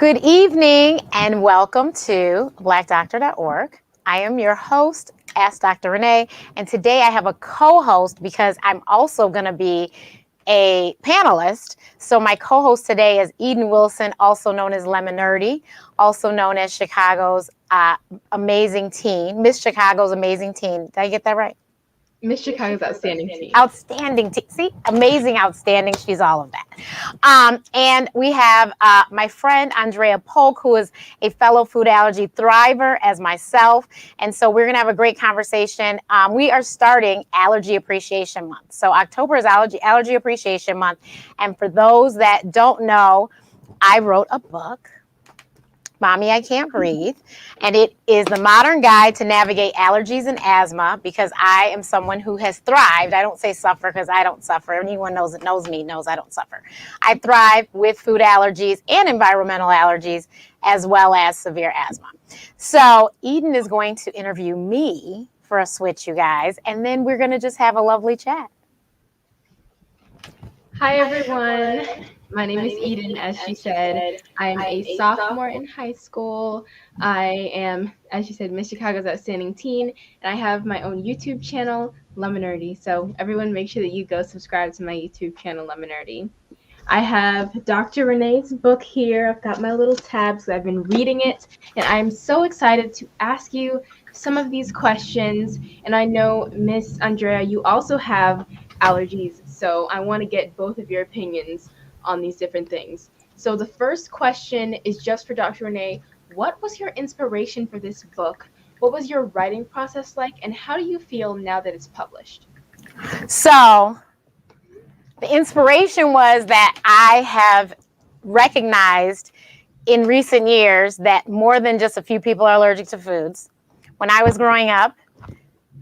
Good evening and welcome to blackdoctor.org. I am your host, Ask Dr. Renee, and today I have a co-host because I'm also going to be a panelist. So my co-host today is Eden Wilson, also known as Lemon Nerdy, also known as Chicago's amazing teen, Miss Chicago's amazing teen. Did I get that right? Miss Chicago's outstanding teen. Outstanding teen. See, amazing, outstanding. She's all of that. And we have my friend Andrea Polk, who is a fellow food allergy thriver as myself. And so we're going to have a great conversation. We are starting Allergy Appreciation Month. So October is Allergy Appreciation Month. And for those that don't know, I wrote a book, Mommy, I Can't Breathe. And it is the modern guide to navigate allergies and asthma because I am someone who has thrived. I don't say suffer because I don't suffer. Anyone knows me knows I don't suffer. I thrive with food allergies and environmental allergies as well as severe asthma. So Eden is going to interview me for a switch, you guys, and then we're going to just have a lovely chat. Hi, everyone. My name is Eden, as she said. I'm a sophomore in high school. I am, as she said, Miss Chicago's outstanding teen, and I have my own YouTube channel, Lemon Nerdy. So everyone make sure that you go subscribe to my YouTube channel, Lemon Nerdy. I have Dr. Renee's book here. I've got my little tabs. I've been reading it, and I'm so excited to ask you some of these questions. And I know, Miss Andrea, you also have allergies, so I want to get both of your opinions on these different things. So the first question is just for Dr. Renee. What was your inspiration for this book? What was your writing process like, and how do you feel now that it's published? So the inspiration was that I have recognized in recent years that more than just a few people are allergic to foods. When I was growing up,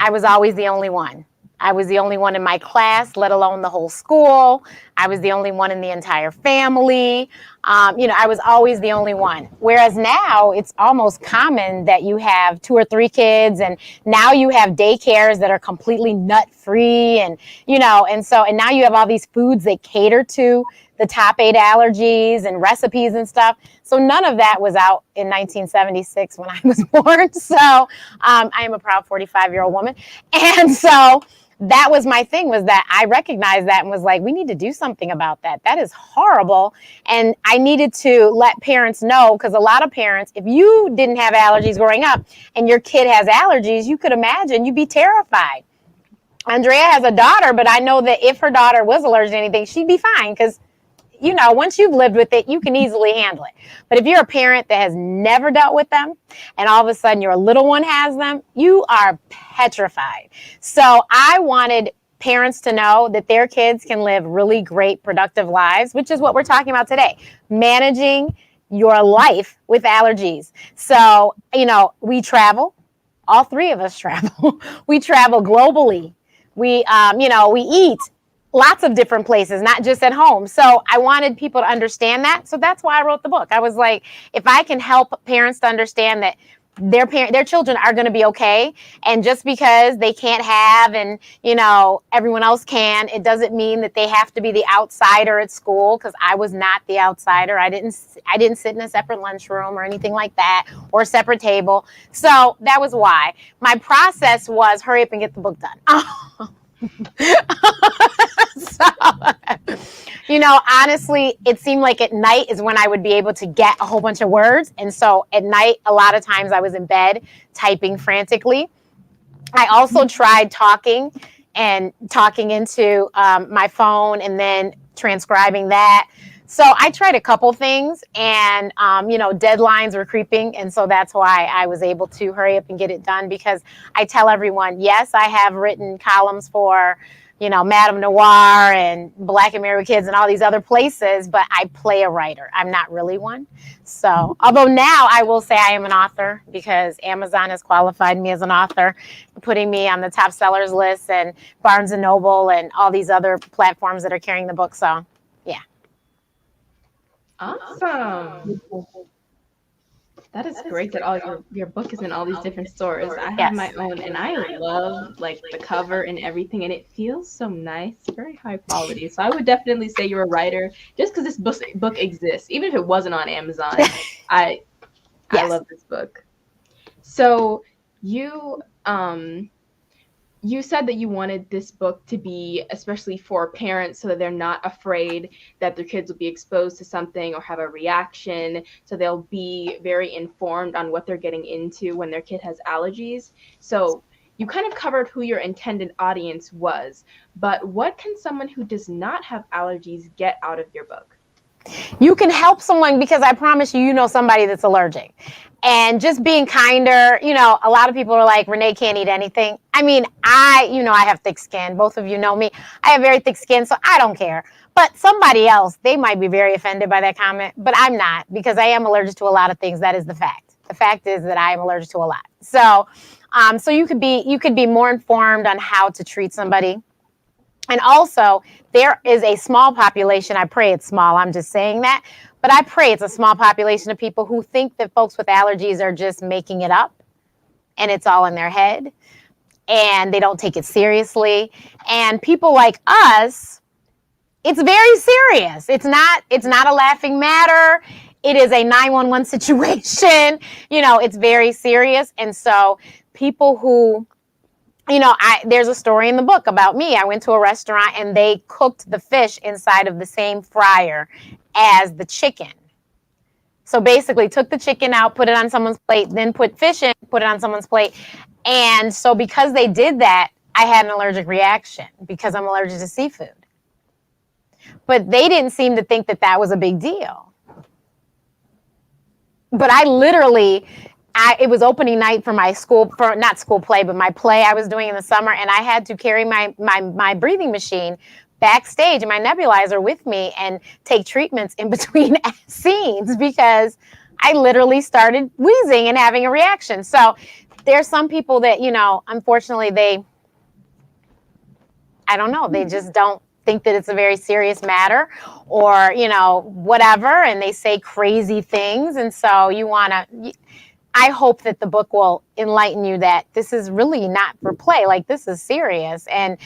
I was always the only one. I was the only one in my class, let alone the whole school. I was the only one in the entire family. I was always the only one. Whereas now it's almost common that you have 2 or 3 kids, and now you have daycares that are completely nut free, and now you have all these foods that cater to the top 8 allergies and recipes and stuff. So none of that was out in 1976 when I was born. So I am a proud 45-year-old woman. And so that was my thing, was that I recognized that and was like, we need to do something about that. That is horrible. And I needed to let parents know, because a lot of parents, if you didn't have allergies growing up and your kid has allergies, you could imagine you'd be terrified. Andrea has a daughter, but I know that if her daughter was allergic to anything, she'd be fine because once you've lived with it, you can easily handle it. But if you're a parent that has never dealt with them and all of a sudden your little one has them, you are petrified. So I wanted parents to know that their kids can live really great, productive lives, which is what we're talking about today, managing your life with allergies. So, we travel. All 3 of us travel. We travel globally. We eat lots of different places, not just at home. So I wanted people to understand that. So that's why I wrote the book. I was like, if I can help parents to understand that their children are going to be okay, and just because they can't have and everyone else can, it doesn't mean that they have to be the outsider at school, because I was not the outsider. I didn't sit in a separate lunchroom or anything like that, or a separate table. So that was why. My process was hurry up and get the book done. So, honestly, it seemed like at night is when I would be able to get a whole bunch of words. And so at night, a lot of times I was in bed typing frantically. I also tried talking into my phone and then transcribing that. So I tried a couple things, and, deadlines were creeping. And so that's why I was able to hurry up and get it done, because I tell everyone, yes, I have written columns for, Madame Noir and Black and Married Kids and all these other places, but I play a writer. I'm not really one. So, although now I will say I am an author, because Amazon has qualified me as an author, putting me on the top sellers list, and Barnes and Noble and all these other platforms that are carrying the book. So, yeah. Awesome. That is great that all your book is in all these different stores. I have Yes. my own, and I love like the cover and everything, and it feels so nice, very high quality. So I would definitely say you're a writer just because this book exists, even if it wasn't on Amazon. I I Yes. love this book. So you you said that you wanted this book to be especially for parents so that they're not afraid that their kids will be exposed to something or have a reaction. So they'll be very informed on what they're getting into when their kid has allergies. So you kind of covered who your intended audience was, but what can someone who does not have allergies get out of your book? You can help someone because I promise you, you know somebody that's allergic. And just being kinder, you know, a lot of people are like, Renee can't eat anything. I mean, I have thick skin. Both of you know me. I have very thick skin, so I don't care. But somebody else, they might be very offended by that comment, but I'm not because I am allergic to a lot of things. That is the fact. The fact is that I am allergic to a lot. So you could be more informed on how to treat somebody. And also, there is a small population, I pray it's small, I'm just saying that, but I pray it's a small population of people who think that folks with allergies are just making it up and it's all in their head and they don't take it seriously. And people like us, it's very serious. It's not a laughing matter. It is a 911 situation. You know, it's very serious. And so people who there's a story in the book about me. I went to a restaurant and they cooked the fish inside of the same fryer as the chicken. So basically took the chicken out, put it on someone's plate, then put fish in, put it on someone's plate. And so because they did that, I had an allergic reaction because I'm allergic to seafood. But they didn't seem to think that that was a big deal. But I literally it was opening night for my not school play, but my play I was doing in the summer, and I had to carry my breathing machine backstage and my nebulizer with me and take treatments in between scenes because I literally started wheezing and having a reaction. So there's some people that, unfortunately I don't know, they just don't think that it's a very serious matter or, whatever, and they say crazy things. And so I hope that the book will enlighten you that this is really not for play. Like, this is serious. And,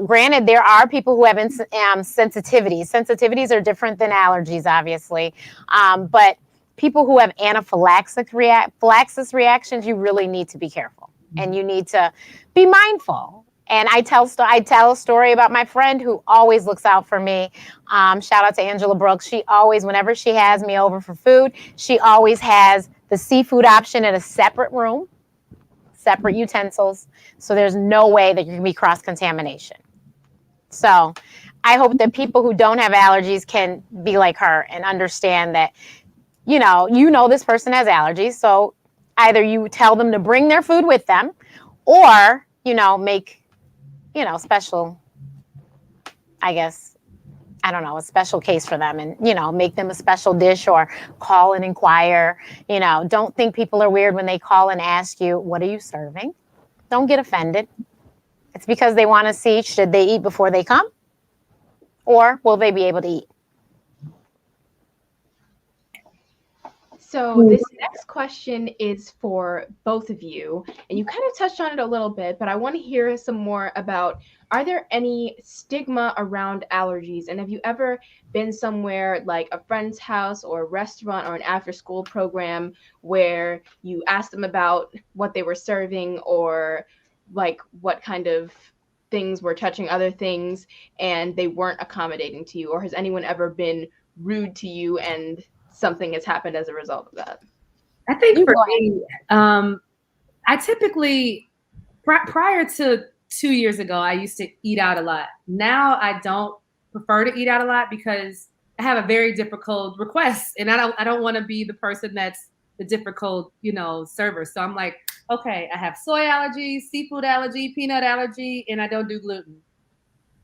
granted, there are people who have sensitivities. Sensitivities are different than allergies, obviously. But people who have anaphylaxis reactions, you really need to be careful. And you need to be mindful. And I tell a story about my friend who always looks out for me. Shout out to Angela Brooks. She always, whenever she has me over for food, she always has the seafood option in a separate room, separate utensils. So there's no way that you can be cross-contamination. So I hope that people who don't have allergies can be like her and understand that, this person has allergies. So either you tell them to bring their food with them or, make, special, I guess, I don't know, a special case for them and, make them a special dish or call and inquire. Don't think people are weird when they call and ask you, what are you serving? Don't get offended. It's because they want to see, should they eat before they come? Or will they be able to eat? So this next question is for both of you, and you kind of touched on it a little bit, but I want to hear some more about, are there any stigma around allergies? And have you ever been somewhere like a friend's house or a restaurant or an after-school program where you asked them about what they were serving or like what kind of things were touching other things and they weren't accommodating to you? Or has anyone ever been rude to you and something has happened as a result of that? I think for me, I typically, prior to 2 years ago, I used to eat out a lot. Now I don't prefer to eat out a lot because I have a very difficult request, and I don't want to be the person that's the difficult, server. So I'm like, okay, I have soy allergy, seafood allergy, peanut allergy, and I don't do gluten.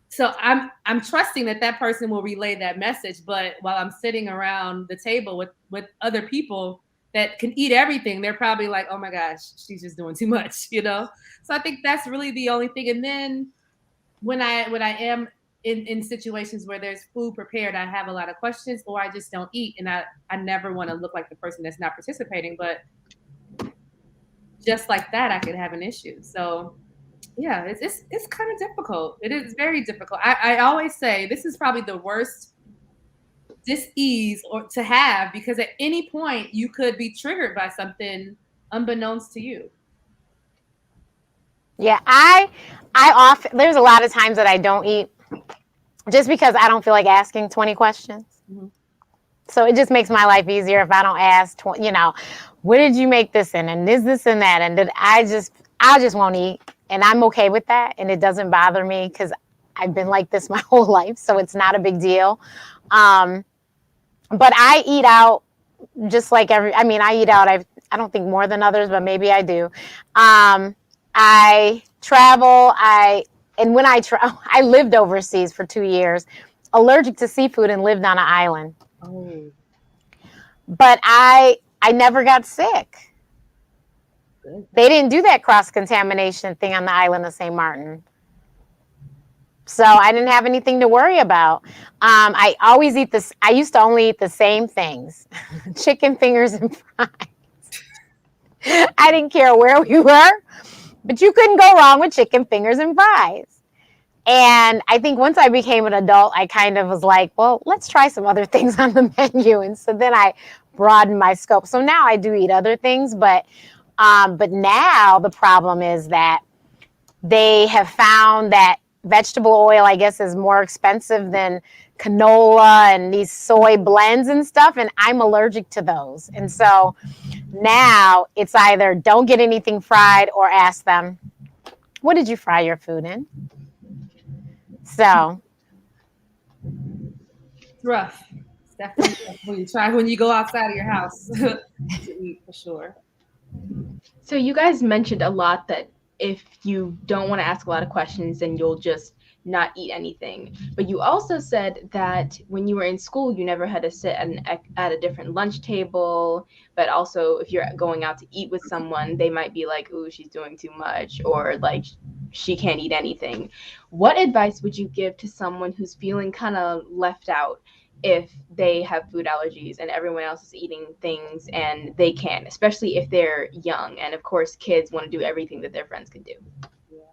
So I'm trusting that person will relay that message. But while I'm sitting around the table with other people that can eat everything, they're probably like, oh my gosh, she's just doing too much, So I think that's really the only thing. And then when I am in situations where there's food prepared, I have a lot of questions, or I just don't eat, and I never want to look like the person that's not participating. But just like that, I could have an issue. So yeah, it's kind of difficult. It is very difficult. I always say this is probably the worst dis-ease or to have, because at any point you could be triggered by something unbeknownst to you. Yeah, I often, there's a lot of times that I don't eat just because I don't feel like asking 20 questions. Mm-hmm. So it just makes my life easier if I don't ask, what did you make this in? And is this and that? And I just won't eat. And I'm okay with that. And it doesn't bother me because I've been like this my whole life. So it's not a big deal. But I eat out just like I eat out. I don't think more than others, but maybe I do. I travel. And when I lived overseas for 2 years, allergic to seafood, and lived on an island. Oh. But I never got sick. Good. They didn't do that cross-contamination thing on the island of St. Martin. So I didn't have anything to worry about. I always eat this. I used to only eat the same things, chicken fingers and fries. I didn't care where we were, but you couldn't go wrong with chicken fingers and fries. And I think once I became an adult, I kind of was like, well, let's try some other things on the menu. And so then I broadened my scope. So now I do eat other things, but now the problem is that they have found that vegetable oil, I guess, is more expensive than canola and these soy blends and stuff, and I'm allergic to those. And so now it's either don't get anything fried or ask them, what did you fry your food in? So it's rough. It's definitely rough when you go outside of your house to eat, for sure. So you guys mentioned a lot that if you don't want to ask a lot of questions, then you'll just not eat anything. But you also said that when you were in school, you never had to sit at a different lunch table. But also, if you're going out to eat with someone, they might be like, ooh, she's doing too much, or like, she can't eat anything. What advice would you give to someone who's feeling kind of left out if they have food allergies and everyone else is eating things and they can't, especially if they're young? And of course, kids want to do everything that their friends can do. Yeah,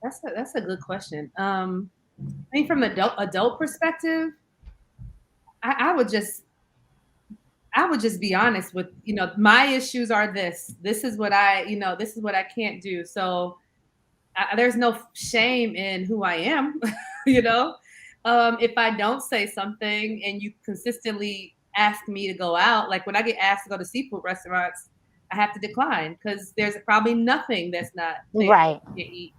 that's a good question. I mean, from adult perspective, I would just be honest with, my issues are this. This is what this is what I can't do. So there's no shame in who I am, if I don't say something and you consistently ask me to go out, like when I get asked to go to seafood restaurants, I have to decline because there's probably nothing that's not there right to eat.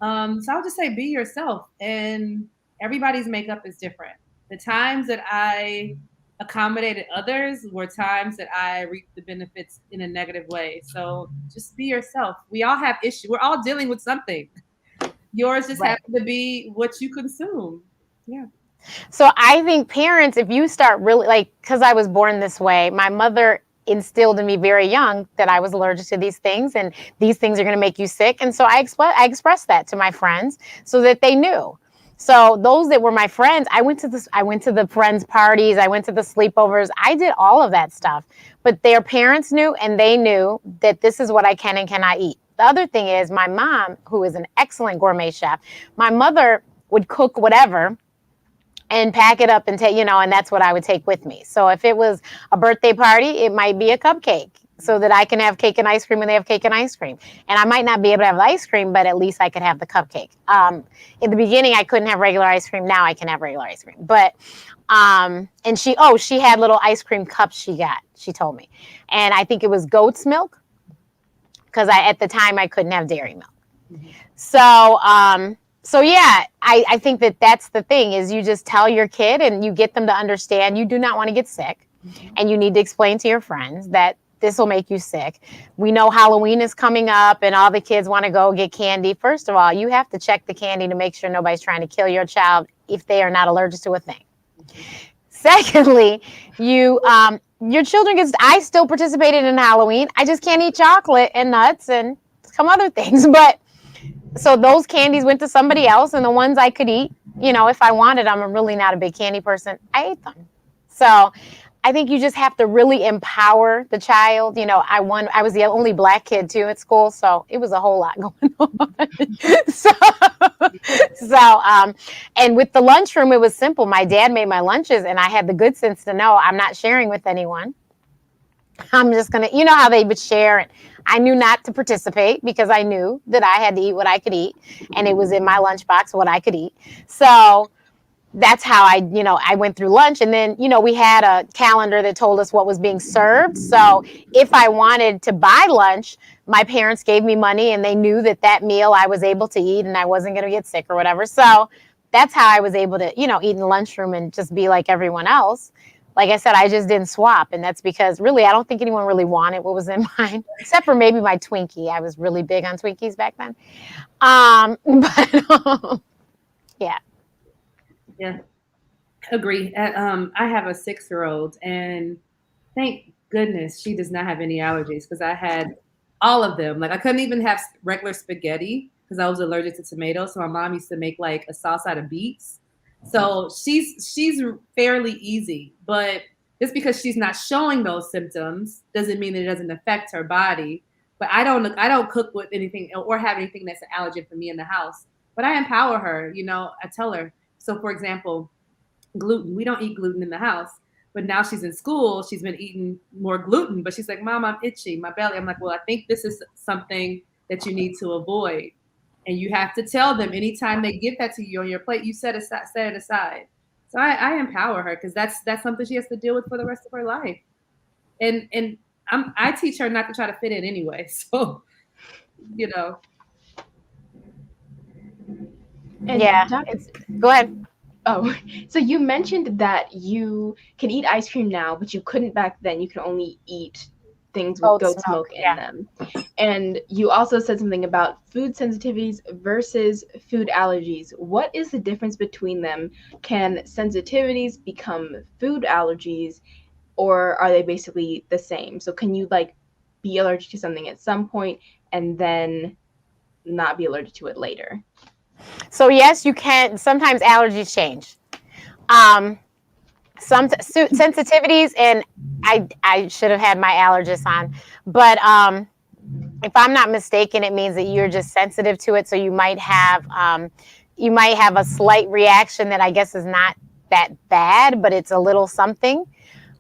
So I would just say be yourself, and everybody's makeup is different. The times that I accommodated others were times that I reaped the benefits in a negative way. So just be yourself. We all have issues. We're all dealing with something. Yours just happen to be what you consume. Yeah. So I think parents, if you start really because I was born this way, my mother instilled in me very young that I was allergic to these things and these things are going to make you sick. And so I expressed that to my friends so that they knew. So those that were my friends, I went to the friends' parties, I went to the sleepovers, I did all of that stuff. But their parents knew, and they knew that this is what I can and cannot eat. The other thing is my mom, who is an excellent gourmet chef, my mother would cook whatever and pack it up and take, and that's what I would take with me. So if it was a birthday party, it might be a cupcake so that I can have cake and ice cream and they have cake and ice cream. And I might not be able to have the ice cream, but at least I could have the cupcake. In the beginning, I couldn't have regular ice cream. Now I can have regular ice cream. But, and she had little ice cream cups she told me. And I think it was goat's milk because at the time I couldn't have dairy milk. Mm-hmm. So yeah, I think that's the thing is you just tell your kid and you get them to understand you do not want to get sick. Mm-hmm. And you need to explain to your friends that this will make you sick. We know Halloween is coming up and all the kids want to go get candy. First of all, you have to check the candy to make sure nobody's trying to kill your child if they are not allergic to a thing. Mm-hmm. Secondly, your children I still participated in Halloween. I just can't eat chocolate and nuts and some other things, but So those candies went to somebody else, and the ones I could eat, if I wanted them, I'm really not a big candy person, I ate them. So I think you just have to really empower the child. I was the only black kid too at school, so it was a whole lot going on. so, and with the lunchroom, it was simple. My dad made my lunches, and I had the good sense to know I'm not sharing with anyone. I'm just gonna, how they would share, and I knew not to participate because I knew that I had to eat what I could eat, and it was in my lunchbox what I could eat. So that's how I went through lunch. And then, we had a calendar that told us what was being served. So if I wanted to buy lunch, my parents gave me money, and they knew that meal I was able to eat and I wasn't going to get sick or whatever. So that's how I was able to, eat in the lunchroom and just be like everyone else. Like I said, I just didn't swap. And that's because really, I don't think anyone really wanted what was in mine, except for maybe my Twinkie. I was really big on Twinkies back then. Yeah. Yeah, agree. I have a 6-year-old, and thank goodness she does not have any allergies, because I had all of them. Like, I couldn't even have regular spaghetti because I was allergic to tomatoes. So my mom used to make like a sauce out of beets. So she's fairly easy, but just because she's not showing those symptoms doesn't mean that it doesn't affect her body. But I don't cook with anything or have anything that's an allergen for me in the house. But I empower her. I tell her. So, for example, gluten. We don't eat gluten in the house. But now she's in school. She's been eating more gluten. But she's like, Mom, I'm itchy, my belly. I'm like, well, I think this is something that you need to avoid. And you have to tell them anytime they give that to you on your plate, you set it aside. So I empower her, because that's something she has to deal with for the rest of her life. And I teach her not to try to fit in anyway. So, And Yeah. Go ahead. Oh, so you mentioned that you can eat ice cream now, but you couldn't back then. You can only eat things with goat smoke in them. And you also said something about food sensitivities versus food allergies. What is the difference between them? Can sensitivities become food allergies, or are they basically the same? So can you be allergic to something at some point and then not be allergic to it later? So yes, you can. Sometimes allergies change. Some sensitivities, and I should have had my allergist on, but if I'm not mistaken, it means that you're just sensitive to it. So you might have a slight reaction that I guess is not that bad, but it's a little something.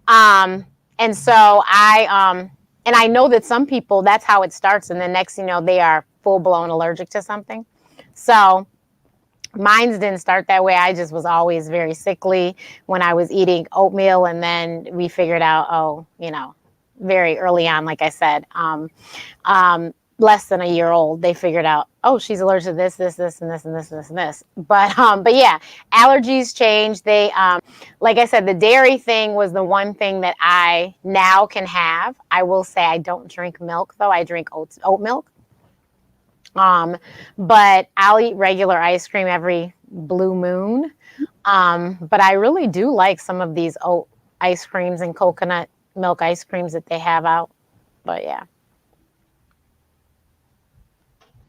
And so I know that some people, that's how it starts, and the next thing you know, they are full blown allergic to something. So mine didn't start that way. I just was always very sickly when I was eating oatmeal, and then we figured out, very early on, like I said, less than a year old, they figured out, she's allergic to this, this, this, and this, and this, and this, and this. But yeah, allergies change. They, like I said, the dairy thing was the one thing that I now can have. I will say I don't drink milk, though. I drink oat milk. But I'll eat regular ice cream every blue moon. But I really do like some of these oat ice creams and coconut milk ice creams that they have out. But yeah.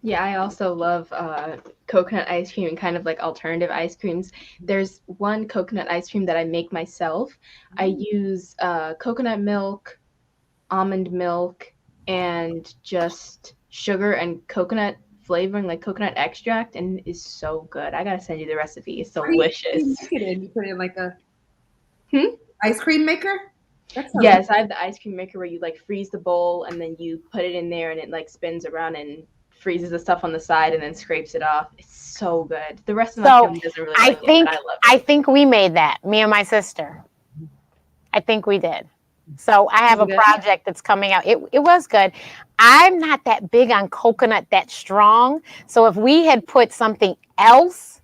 Yeah, I also love coconut ice cream and kind of like alternative ice creams. There's one coconut ice cream that I make myself. I use coconut milk, almond milk, and just sugar and coconut flavoring, like coconut extract, and it is so good. I gotta send you the recipe. It's delicious. You put it in like a ice cream maker? Yes, I have the ice cream maker where you freeze the bowl and then you put it in there and it spins around and freezes the stuff on the side and then scrapes it off. It's so good. The rest of my family doesn't really like it, but I love it. I think we made that, me and my sister. I think we did. So I have a project that's coming out. It was good. I'm not that big on coconut that strong. So if we had put something else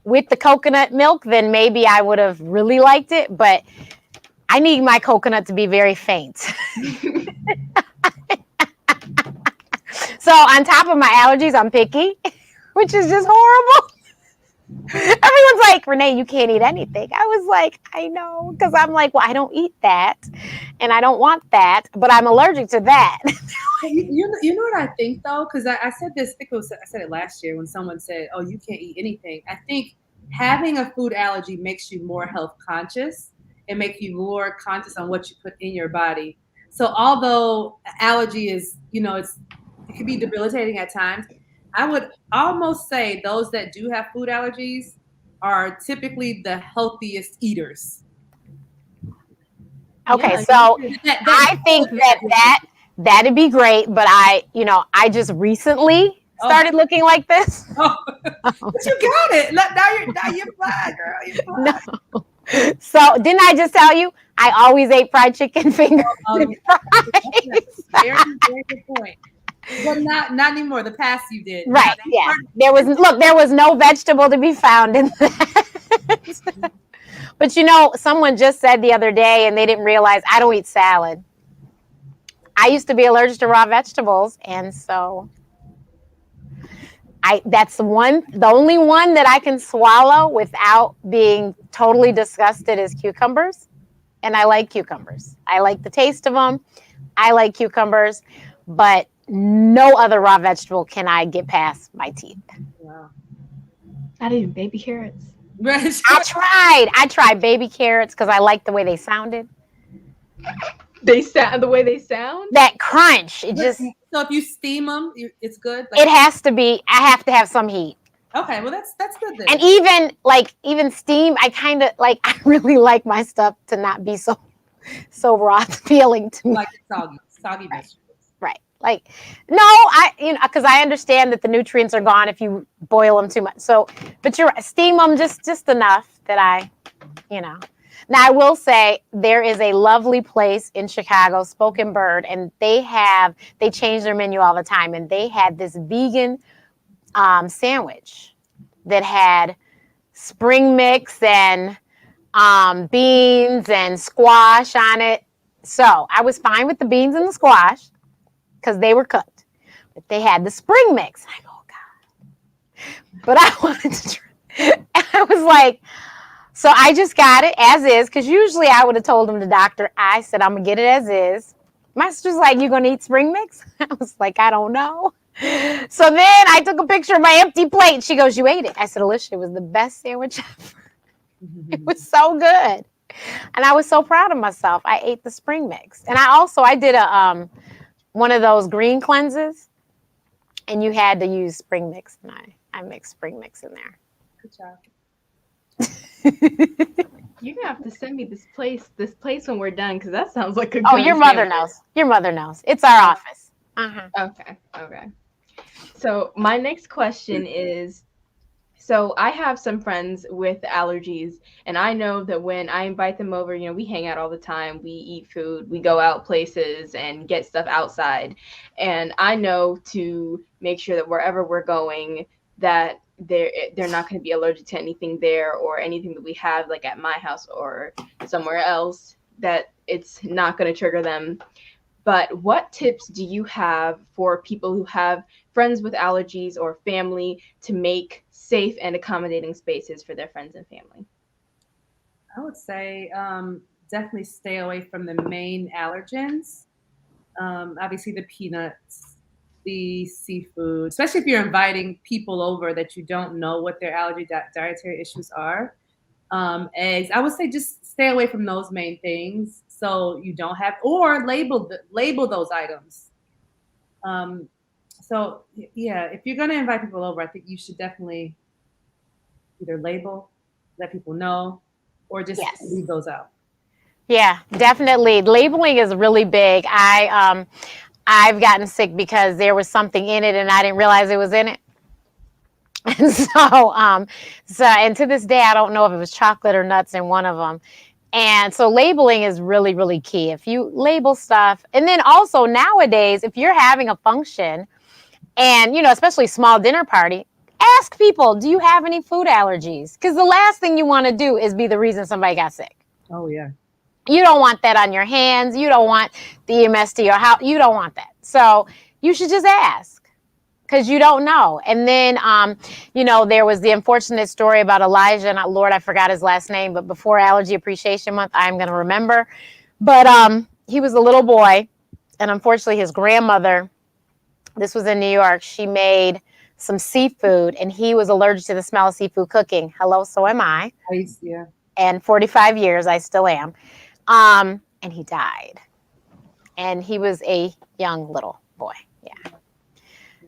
with the coconut milk, then maybe I would have really liked it. But I need my coconut to be very faint. So on top of my allergies, I'm picky, which is just horrible. Everyone's like, Renee, you can't eat anything. I was like, I know, because I'm like, well, I don't eat that, and I don't want that, but I'm allergic to that. You know what I think though, because I said this. I said it last year when someone said, "Oh, you can't eat anything." I think having a food allergy makes you more health conscious and make you more conscious on what you put in your body. So although allergy is, it can be debilitating at times, I would almost say those that do have food allergies are typically the healthiest eaters. Okay, Yeah, so That I think that'd be great, but I just recently started looking like this. Oh, but you got it. Now you're fine, girl. You're fine. No. So didn't I just tell you I always ate fried chicken fingers and fries? Very, very good point. But not anymore. The past you did. Right. Yeah. There was no vegetable to be found in that. But someone just said the other day, and they didn't realize I don't eat salad. I used to be allergic to raw vegetables, and so that's the only one that I can swallow without being totally disgusted is cucumbers. And I like cucumbers. I like the taste of them. I like cucumbers, but no other raw vegetable can I get past my teeth. Wow. Not even baby carrots. I tried baby carrots because I liked the way they sounded. They sound the way they sound. That crunch. It just. So if you steam them, it's good. It has to be. I have to have some heat. Okay, well that's good then. And even steam, I really like my stuff to not be so raw feeling to me. Like soggy vegetables. Right. Like, no, because I understand that the nutrients are gone if you boil them too much. So, but you're right, steam them just enough that Now, I will say there is a lovely place in Chicago, Spoken Bird, and they change their menu all the time. And they had this vegan sandwich that had spring mix and beans and squash on it. So I was fine with the beans and the squash because they were cooked. But they had the spring mix. I go, oh, God. But I wanted to try. And I was like, so I just got it as is, because usually I would have told him, the doctor, I said, I'm going to get it as is. My sister's like, you going to eat spring mix? I was like, I don't know. So then I took a picture of my empty plate. She goes, you ate it. I said, Alicia, it was the best sandwich ever. It was so good. And I was so proud of myself. I ate the spring mix. And I did one of those green cleanses, and you had to use spring mix. And I mixed spring mix in there. Good job. You're gonna have to send me this place when we're done, because that sounds like a Oh, your mother knows. Your mother knows. It's our office. Okay. So my next question is, so I have some friends with allergies, and I know that when I invite them over, we hang out all the time, we eat food, we go out places and get stuff outside. And I know to make sure that wherever we're going, that they're not going to be allergic to anything there, or anything that we have like at my house or somewhere else, that it's not going to trigger them. But what tips do you have for people who have friends with allergies or family to make safe and accommodating spaces for their friends and family? I would say definitely stay away from the main allergens. Obviously the peanuts, the seafood, especially if you're inviting people over that you don't know what their allergy dietary issues are. Eggs, I would say just stay away from those main things, so you don't have, or label those items. So yeah, if you're going to invite people over, I think you should definitely either let people know, or just leave those out. Yeah, definitely. Labeling is really big. I've gotten sick because there was something in it and I didn't realize it was in it. And and to this day, I don't know if it was chocolate or nuts in one of them. And so labeling is really, really key. If you label stuff, and then also nowadays, if you're having a function and, especially small dinner party, ask people, do you have any food allergies? Because the last thing you want to do is be the reason somebody got sick. Oh, yeah. You don't want that on your hands. You don't want the EMS to your house. You don't want that. So you should just ask. because you don't know. And then, there was the unfortunate story about Elijah, and Lord, I forgot his last name, but before Allergy Appreciation Month, I'm going to remember. But he was a little boy, and unfortunately his grandmother, this was in New York, she made some seafood, and he was allergic to the smell of seafood cooking. Hello, so am I. Yeah. And 45 years, I still am. And he died. And he was a young little boy. Yeah.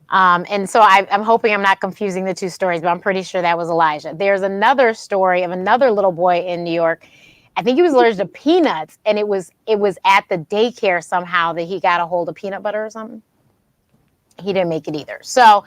And so I'm hoping I'm not confusing the two stories, but I'm pretty sure that was Elijah. There's another story of another little boy in New York. I think he was allergic to peanuts, and it was at the daycare somehow that he got a hold of peanut butter or something. He didn't make it either. So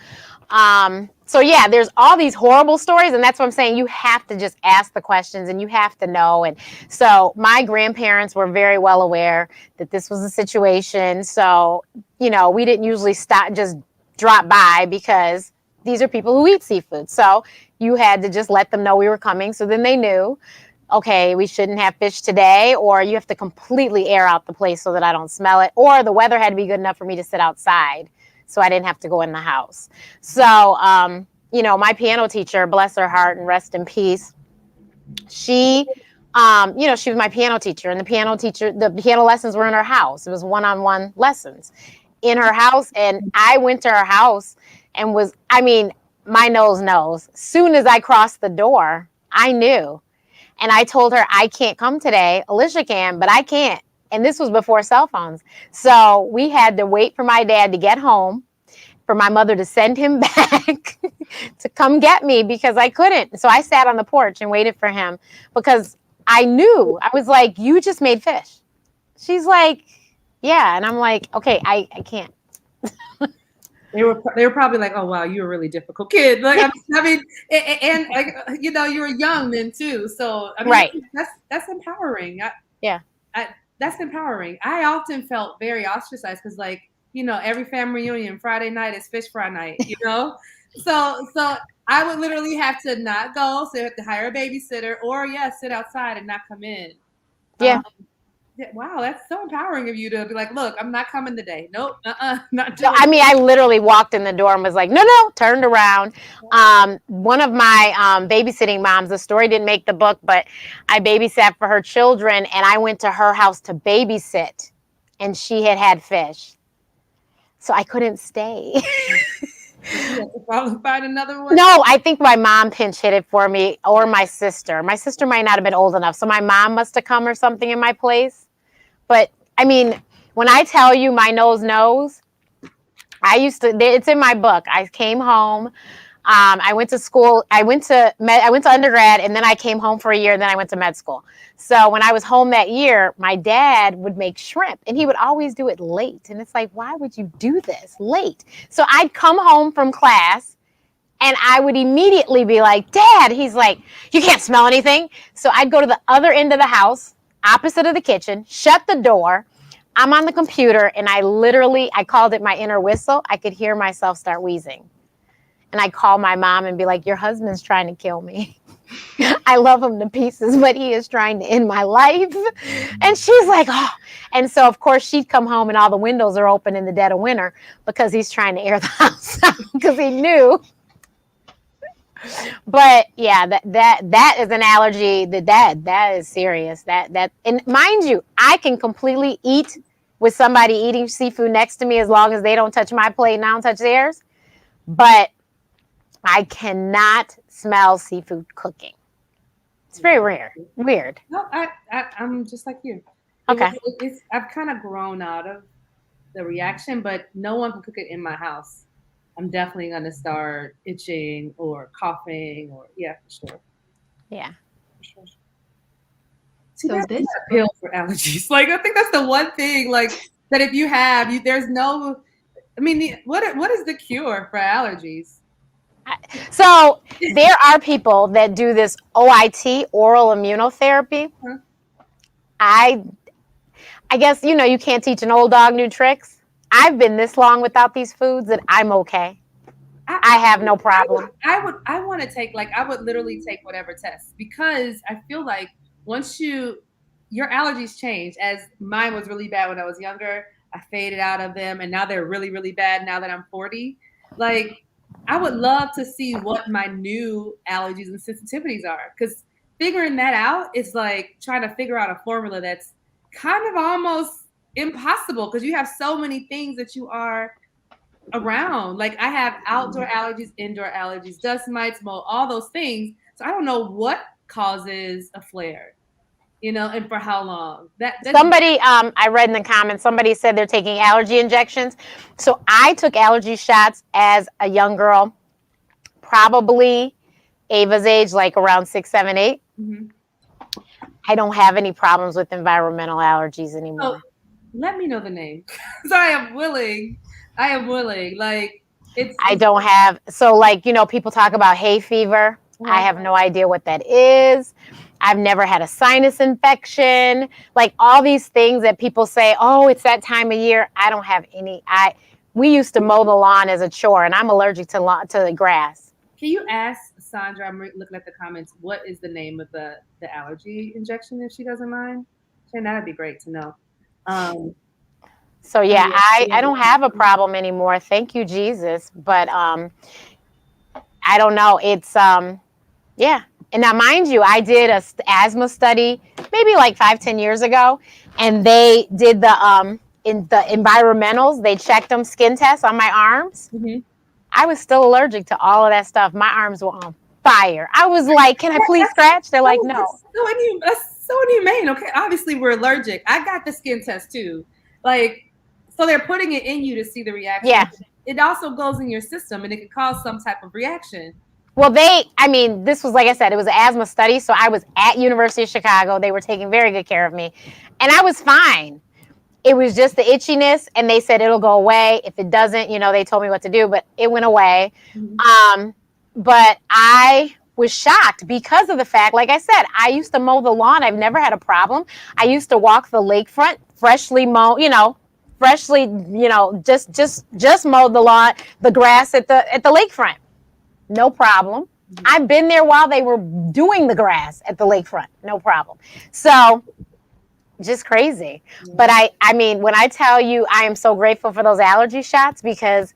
yeah, there's all these horrible stories, and that's what I'm saying. You have to just ask the questions, and you have to know. And so my grandparents were very well aware that this was a situation. So, we didn't usually just drop by, because these are people who eat seafood. So you had to just let them know we were coming. So then they knew, okay, we shouldn't have fish today, or you have to completely air out the place so that I don't smell it, or the weather had to be good enough for me to sit outside so I didn't have to go in the house. So, my piano teacher, bless her heart and rest in peace, she was my piano teacher, and the piano lessons were in her house. It was one-on-one lessons in her house. And I went to her house and my nose knows. Soon as I crossed the door, I knew. And I told her, I can't come today. Alicia can, but I can't. And this was before cell phones. So we had to wait for my dad to get home, for my mother to send him back to come get me, because I couldn't. So I sat on the porch and waited for him, because I knew. I was like, you just made fish. She's like, yeah. And I'm like, okay, I can't. They were probably like, oh wow, you're a really difficult kid. Like and like you were young then too. So right. That's empowering. Yeah. That's empowering. I often felt very ostracized because every family reunion Friday night is fish fry night. So I would literally have to not go, so I have to hire a babysitter, or sit outside and not come in. Yeah. Wow, that's so empowering of you to be like, look, I'm not coming today. Nope, not So, doing it. I literally walked in the door and was like, no, turned around. One of my babysitting moms, the story didn't make the book, but I babysat for her children, and I went to her house to babysit, and she had fish. So I couldn't stay. You have to probably find another one. No, I think my mom pinch hit it for me, or my sister. My sister might not have been old enough, so my mom must have come or something in my place. But when I tell you my nose knows, it's in my book. I came home. I went to school. I went to undergrad, and then I came home for a year, and then I went to med school. So when I was home that year, my dad would make shrimp, and he would always do it late. And it's like, why would you do this late? So I'd come home from class, and I would immediately be like, Dad. He's like, you can't smell anything. So I'd go to the other end of the house, opposite of the kitchen, shut the door. I'm on the computer, and I called it my inner whistle. I could hear myself start wheezing. And I call my mom and be like, your husband's trying to kill me. I love him to pieces, but he is trying to end my life. And she's like, oh. And so, of course, she'd come home and all the windows are open in the dead of winter, because he's trying to air the house out, because he knew. But yeah, that is an allergy. That is serious. And mind you, I can completely eat with somebody eating seafood next to me, as long as they don't touch my plate and I don't touch theirs. But I cannot smell seafood cooking. It's very rare. Weird. No, I'm just like you. Okay. I've kind of grown out of the reaction, but no one can cook it in my house. I'm definitely gonna start itching or coughing, or for sure. Yeah. For sure. So that's this a pill for allergies. Like, I think that's the one thing, like, that if you have, there's no. I mean, what is the cure for allergies? So there are people that do this OIT, oral immunotherapy. Huh? I guess, you can't teach an old dog new tricks. I've been this long without these foods that I'm okay. I have no problem. I would literally take whatever test, because I feel like once your allergies change, as mine was really bad when I was younger. I faded out of them, and now they're really, really bad now that I'm 40. Like, I would love to see what my new allergies and sensitivities are, because figuring that out is like trying to figure out a formula that's kind of almost impossible, because you have so many things that you are around. Like, I have outdoor allergies, indoor allergies, dust mites, mold, all those things. So I don't know what causes a flare, and for how long. That's Somebody, I read in the comments, somebody said they're taking allergy injections. So I took allergy shots as a young girl, probably Ava's age, like around 6, 7, 8. Mhm. I don't have any problems with environmental allergies anymore. So let me know the name. So I am willing. Like, I don't have, so like, people talk about hay fever. I have no idea what that is. I've never had a sinus infection. Like all these things that people say, oh, it's that time of year. I don't have any. We used to mow the lawn as a chore, and I'm allergic to the grass. Can you ask Sandra, I'm looking at the comments, what is the name of the allergy injection, if she doesn't mind? And that'd be great to know. So yeah, I don't have a problem anymore. Thank you, Jesus. But I don't know. It's yeah. And now, mind you, I did a asthma study maybe like 5, 10 years ago, and they did the in the environmentals. They checked them skin tests on my arms. Mm-hmm. I was still allergic to all of that stuff. My arms were on fire. I was like, "Can I please scratch?" They're like, "No." That's so inhumane. Okay, obviously we're allergic. I got the skin test too. Like, so they're putting it in you to see the reaction. Yeah. It also goes in your system, and it can cause some type of reaction. Well, this was, like I said, it was an asthma study. So I was at University of Chicago. They were taking very good care of me, and I was fine. It was just the itchiness, and they said it'll go away. If it doesn't, they told me what to do, but it went away. Mm-hmm. But I was shocked because of the fact, like I said, I used to mow the lawn. I've never had a problem. I used to walk the lakefront, freshly mow, just mowed the lawn, the grass at the lakefront. No problem. Mm-hmm. I've been there while they were doing the grass at the lakefront. No problem. So just crazy. Yeah. But I mean, when I tell you I am so grateful for those allergy shots, because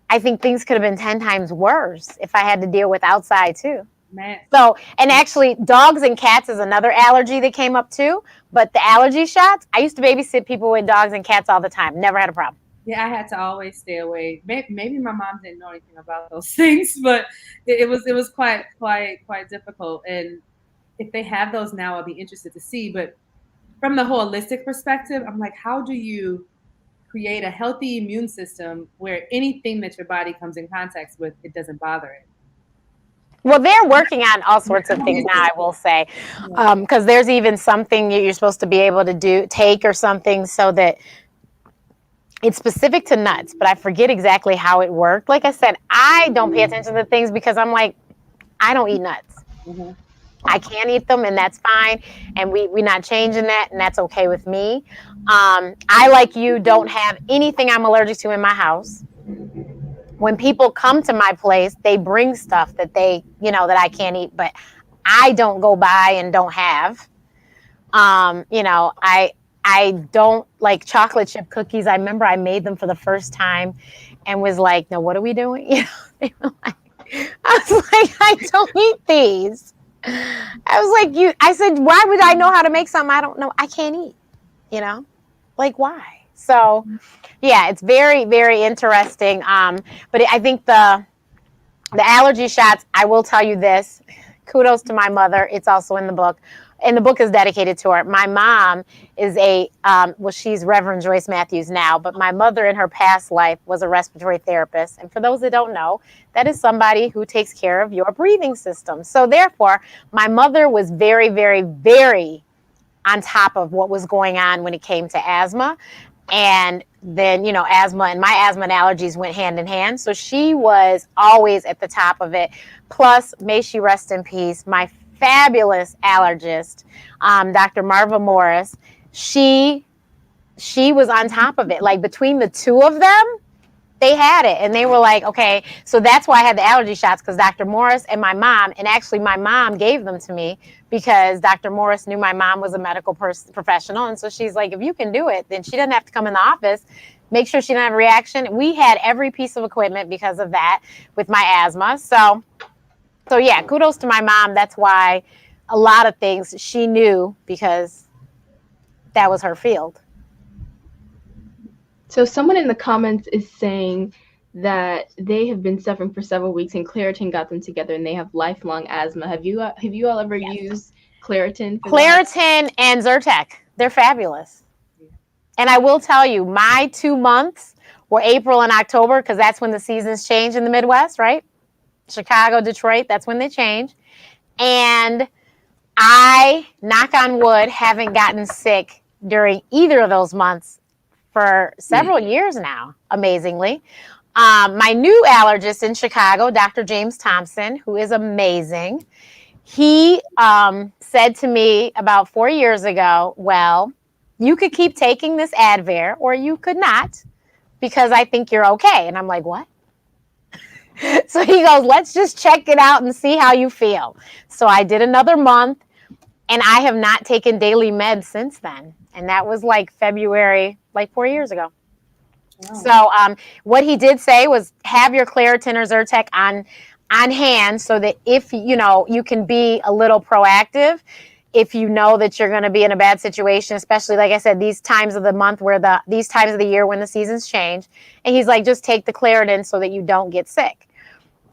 I think things could have been 10 times worse if I had to deal with outside too. Man. So, and actually dogs and cats is another allergy that came up too. But the allergy shots, I used to babysit people with dogs and cats all the time. Never had a problem. Yeah, I had to always stay away. Maybe my mom didn't know anything about those things, but it was quite difficult. And if they have those now, I'll be interested to see. But from the holistic perspective, I'm like, how do you create a healthy immune system where anything that your body comes in contact with, it doesn't bother it? Well, they're working on all sorts of things now, I will say, because there's even something you're supposed to be able to take or something so that it's specific to nuts, but I forget exactly how it worked. Like I said, I don't pay attention to things because I'm like, I don't eat nuts. Mm-hmm. I can't eat them, and that's fine. And we're not changing that, and that's okay with me. I, like you, don't have anything I'm allergic to in my house. When people come to my place, they bring stuff that that I can't eat, but I don't go by and don't have. I don't like chocolate chip cookies. I remember I made them for the first time and was like, no, what are we doing? I was like, I don't eat these. I was like, I said, why would I know how to make something I don't know? I can't eat, like why? So yeah, it's very, very interesting. But I think the allergy shots, I will tell you this, kudos to my mother. It's also in the book. And the book is dedicated to her. My mom is she's Reverend Joyce Matthews now, but my mother in her past life was a respiratory therapist. And for those that don't know, that is somebody who takes care of your breathing system. So therefore, my mother was very, very, very on top of what was going on when it came to asthma. And then, asthma and my asthma and allergies went hand in hand. So she was always at the top of it. Plus, may she rest in peace, my fabulous allergist, Dr. Marva Morris, she was on top of it. Like between the two of them, they had it, and they were like, okay, so that's why I had the allergy shots, because Dr. Morris and my mom, and actually my mom gave them to me because Dr. Morris knew my mom was a medical professional, and so she's like, if you can do it, then she doesn't have to come in the office. Make sure she doesn't have a reaction. We had every piece of equipment because of that with my asthma. So yeah, kudos to my mom. That's why a lot of things she knew, because that was her field. So someone in the comments is saying that they have been suffering for several weeks and Claritin got them together and they have lifelong asthma. Have you all ever used Claritin? Claritin and Zyrtec, they're fabulous. And I will tell you, my 2 months were April and October, because that's when the seasons change in the Midwest, right? Chicago, Detroit, that's when they change. And I, knock on wood, haven't gotten sick during either of those months for several years now, amazingly. My new allergist in Chicago, Dr. James Thompson, who is amazing, he said to me about 4 years ago, well, you could keep taking this Advair or you could not, because I think you're okay. And I'm like, what? So he goes, let's just check it out and see how you feel. So I did another month, and I have not taken daily meds since then. And that was like February, like 4 years ago. Wow. So what he did say was have your Claritin or Zyrtec on hand, so that if, you can be a little proactive if you know that you're going to be in a bad situation, especially, like I said, these times of the month these times of the year when the seasons change. And he's like, just take the Claritin so that you don't get sick.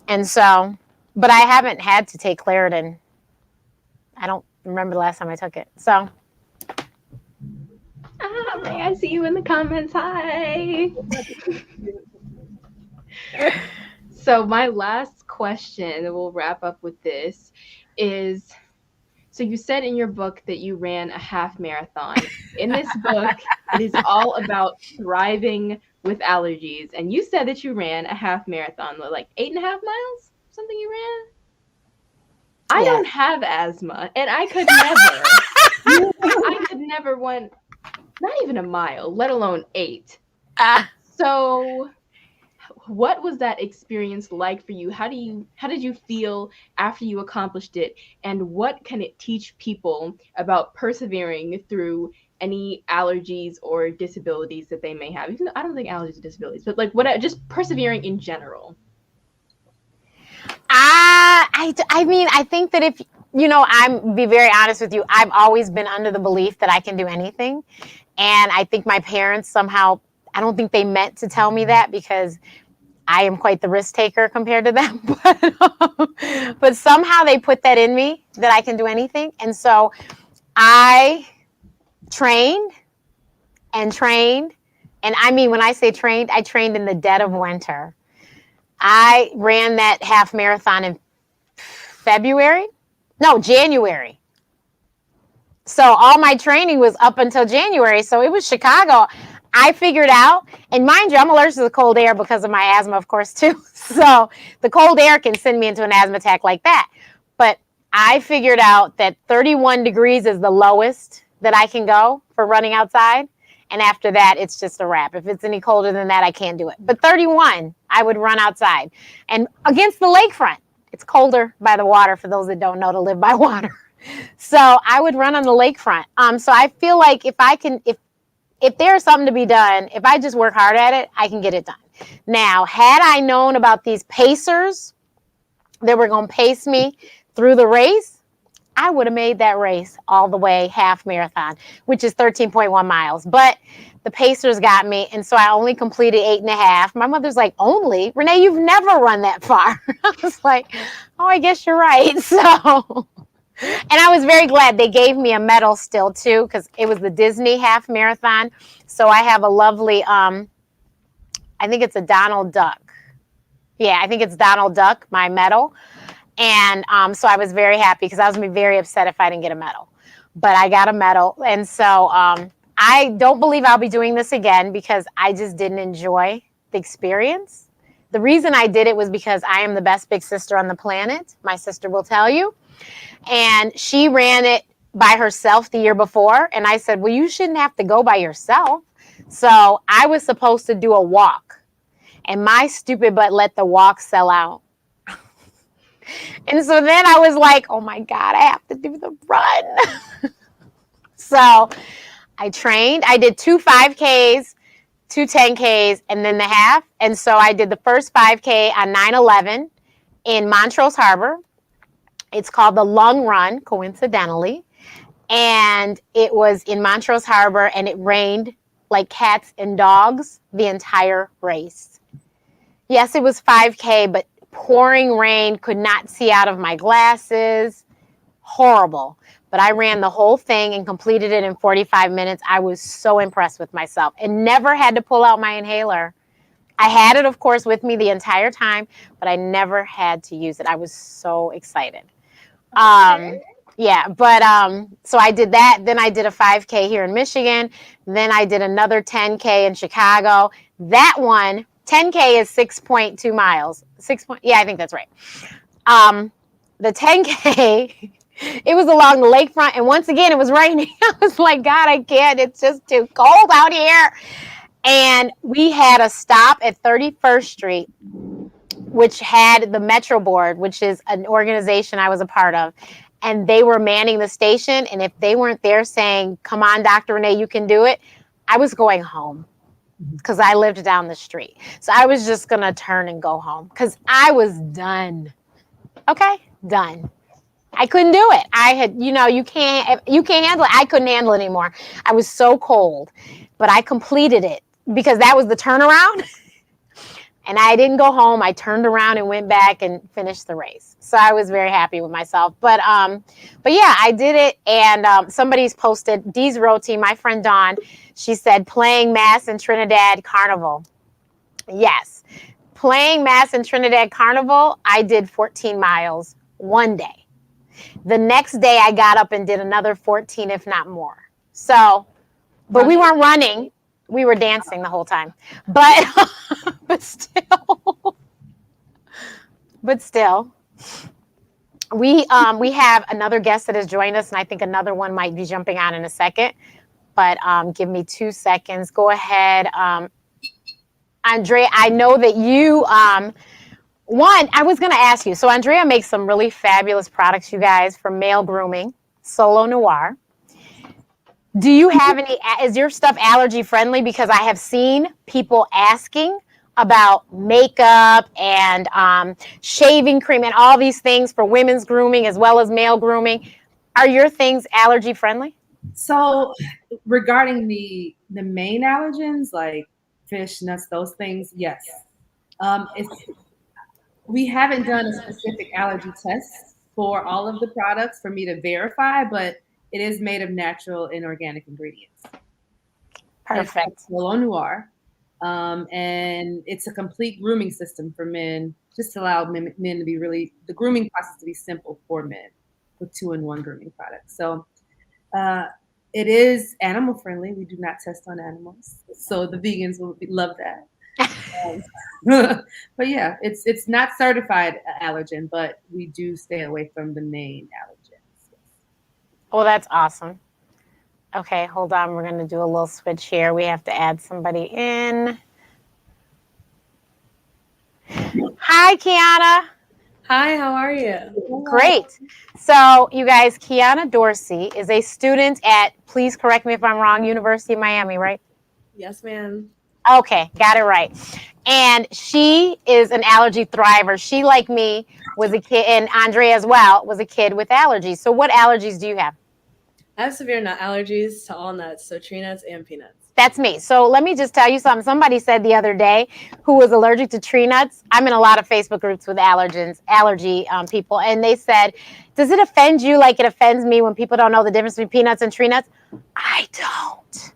And so, but I haven't had to take Claritin. I don't remember the last time I took it. So. May I see you in the comments? Hi. So my last question, and we'll wrap up with this, is, so you said in your book that you ran a half marathon. In this book, it is all about thriving with allergies. And you said that you ran a half marathon, like 8.5 miles, something you ran? I don't have asthma, and I could never run, not even a mile, let alone 8. So what was that experience like for you? How did you feel after you accomplished it? And what can it teach people about persevering through any allergies or disabilities that they may have? Even though I don't think allergies are disabilities, but like just persevering in general. I mean, I think that if, I'm be very honest with you, I've always been under the belief that I can do anything. And I think my parents somehow, I don't think they meant to tell me that, because I am quite the risk taker compared to them. But somehow they put that in me, that I can do anything. And so I trained. And I mean, when I say trained, I trained in the dead of winter. I ran that half marathon in January. So all my training was up until January. So it was Chicago. I figured out, and mind you, I'm allergic to the cold air because of my asthma, of course, too. So the cold air can send me into an asthma attack like that. But I figured out that 31 degrees is the lowest that I can go for running outside. And after that, it's just a wrap. If it's any colder than that, I can't do it. But 31, I would run outside. And against the lakefront, it's colder by the water, for those that don't know, to live by water. So I would run on the lakefront. So I feel like if there's something to be done, if I just work hard at it, I can get it done. Now, had I known about these pacers that were going to pace me through the race, I would have made that race all the way half marathon, which is 13.1 miles. But the pacers got me, and so I only completed 8.5. My mother's like, only? Renee, you've never run that far. I was like, oh, I guess you're right. So, and I was very glad they gave me a medal still, too, because it was the Disney half marathon. So I have a lovely, I think it's a Donald Duck. Yeah, I think it's Donald Duck, my medal. And so I was very happy, because I was going to be very upset if I didn't get a medal. But I got a medal. And so I don't believe I'll be doing this again, because I just didn't enjoy the experience. The reason I did it was because I am the best big sister on the planet. My sister will tell you. And she ran it by herself the year before. And I said, well, you shouldn't have to go by yourself. So I was supposed to do a walk. and my stupid butt let the walk sell out. And so then I was like, oh my God, I have to do the run. So I trained. I did 2 5Ks, 2 10Ks, and then the half. And so I did the first 5K on 9/11 in Montrose Harbor. It's called the Lung Run, coincidentally. And it was in Montrose Harbor, and it rained like cats and dogs the entire race. Yes, it was 5K, but pouring rain, could not see out of my glasses. Horrible. But I ran the whole thing and completed it in 45 minutes. I was so impressed with myself and never had to pull out my inhaler. I had it, of course, with me the entire time, but I never had to use it. I was so excited. Yeah, but so I did that. Then I did a 5K here in Michigan. Then I did another 10K in Chicago. That one, 10K is 6.2 miles. Yeah, I think that's right. The 10K, it was along the lakefront, and once again, it was raining. I was like, God, I can't. It's just too cold out here. And we had a stop at 31st Street, which had the Metro Board, which is an organization I was a part of. And they were manning the station. And if they weren't there saying, come on, Dr. Renee, you can do it, I was going home because I lived down the street. So I was just going to turn and go home because I was done. Okay, done. I couldn't do it. I had, you can't handle it. I couldn't handle it anymore. I was so cold, but I completed it because that was the turnaround. And I didn't go home. I turned around and went back and finished the race. So I was very happy with myself. But yeah, I did it. And somebody's posted, Dee's Road Team, my friend Dawn, she said, playing Mass in Trinidad Carnival. Yes. Playing Mass in Trinidad Carnival, I did 14 miles one day. The next day I got up and did another 14, if not more. So, but we weren't running. We were dancing the whole time. But still, we have another guest that has joined us, and I think another one might be jumping on in a second. But give me 2 seconds. Go ahead, Andrea. I know that you I was going to ask you. So Andrea makes some really fabulous products, you guys, for male grooming, Solo Noir. Do you have is your stuff allergy friendly? Because I have seen people asking about makeup and shaving cream and all these things for women's grooming as well as male grooming. Are your things allergy friendly? So regarding the main allergens like fish, nuts, those things, yes. We haven't done a specific allergy test for all of the products for me to verify, but it is made of natural and organic ingredients. Perfect. Solo Noir. And it's a complete grooming system for men, just to allow men to be the grooming process to be simple for men with 2-in-1 grooming products. So it is animal friendly. We do not test on animals. So the vegans will love that. But yeah, it's not certified allergen, but we do stay away from the main allergens. Oh, that's awesome. Okay, hold on. We're going to do a little switch here. We have to add somebody in. Hi, Kiana. Hi, how are you? Great. So, you guys, Kiana Dorsey is a student at, please correct me if I'm wrong, University of Miami, right? Yes, ma'am. Okay, got it right. And she is an allergy thriver. She, like me, was a kid, and Andrea as well, was a kid with allergies. So what allergies do you have? I have severe nut allergies to all nuts, so tree nuts and peanuts. That's me. So let me just tell you something. Somebody said the other day who was allergic to tree nuts. I'm in a lot of Facebook groups with allergy people, and they said, does it offend you like it offends me when people don't know the difference between peanuts and tree nuts? I don't.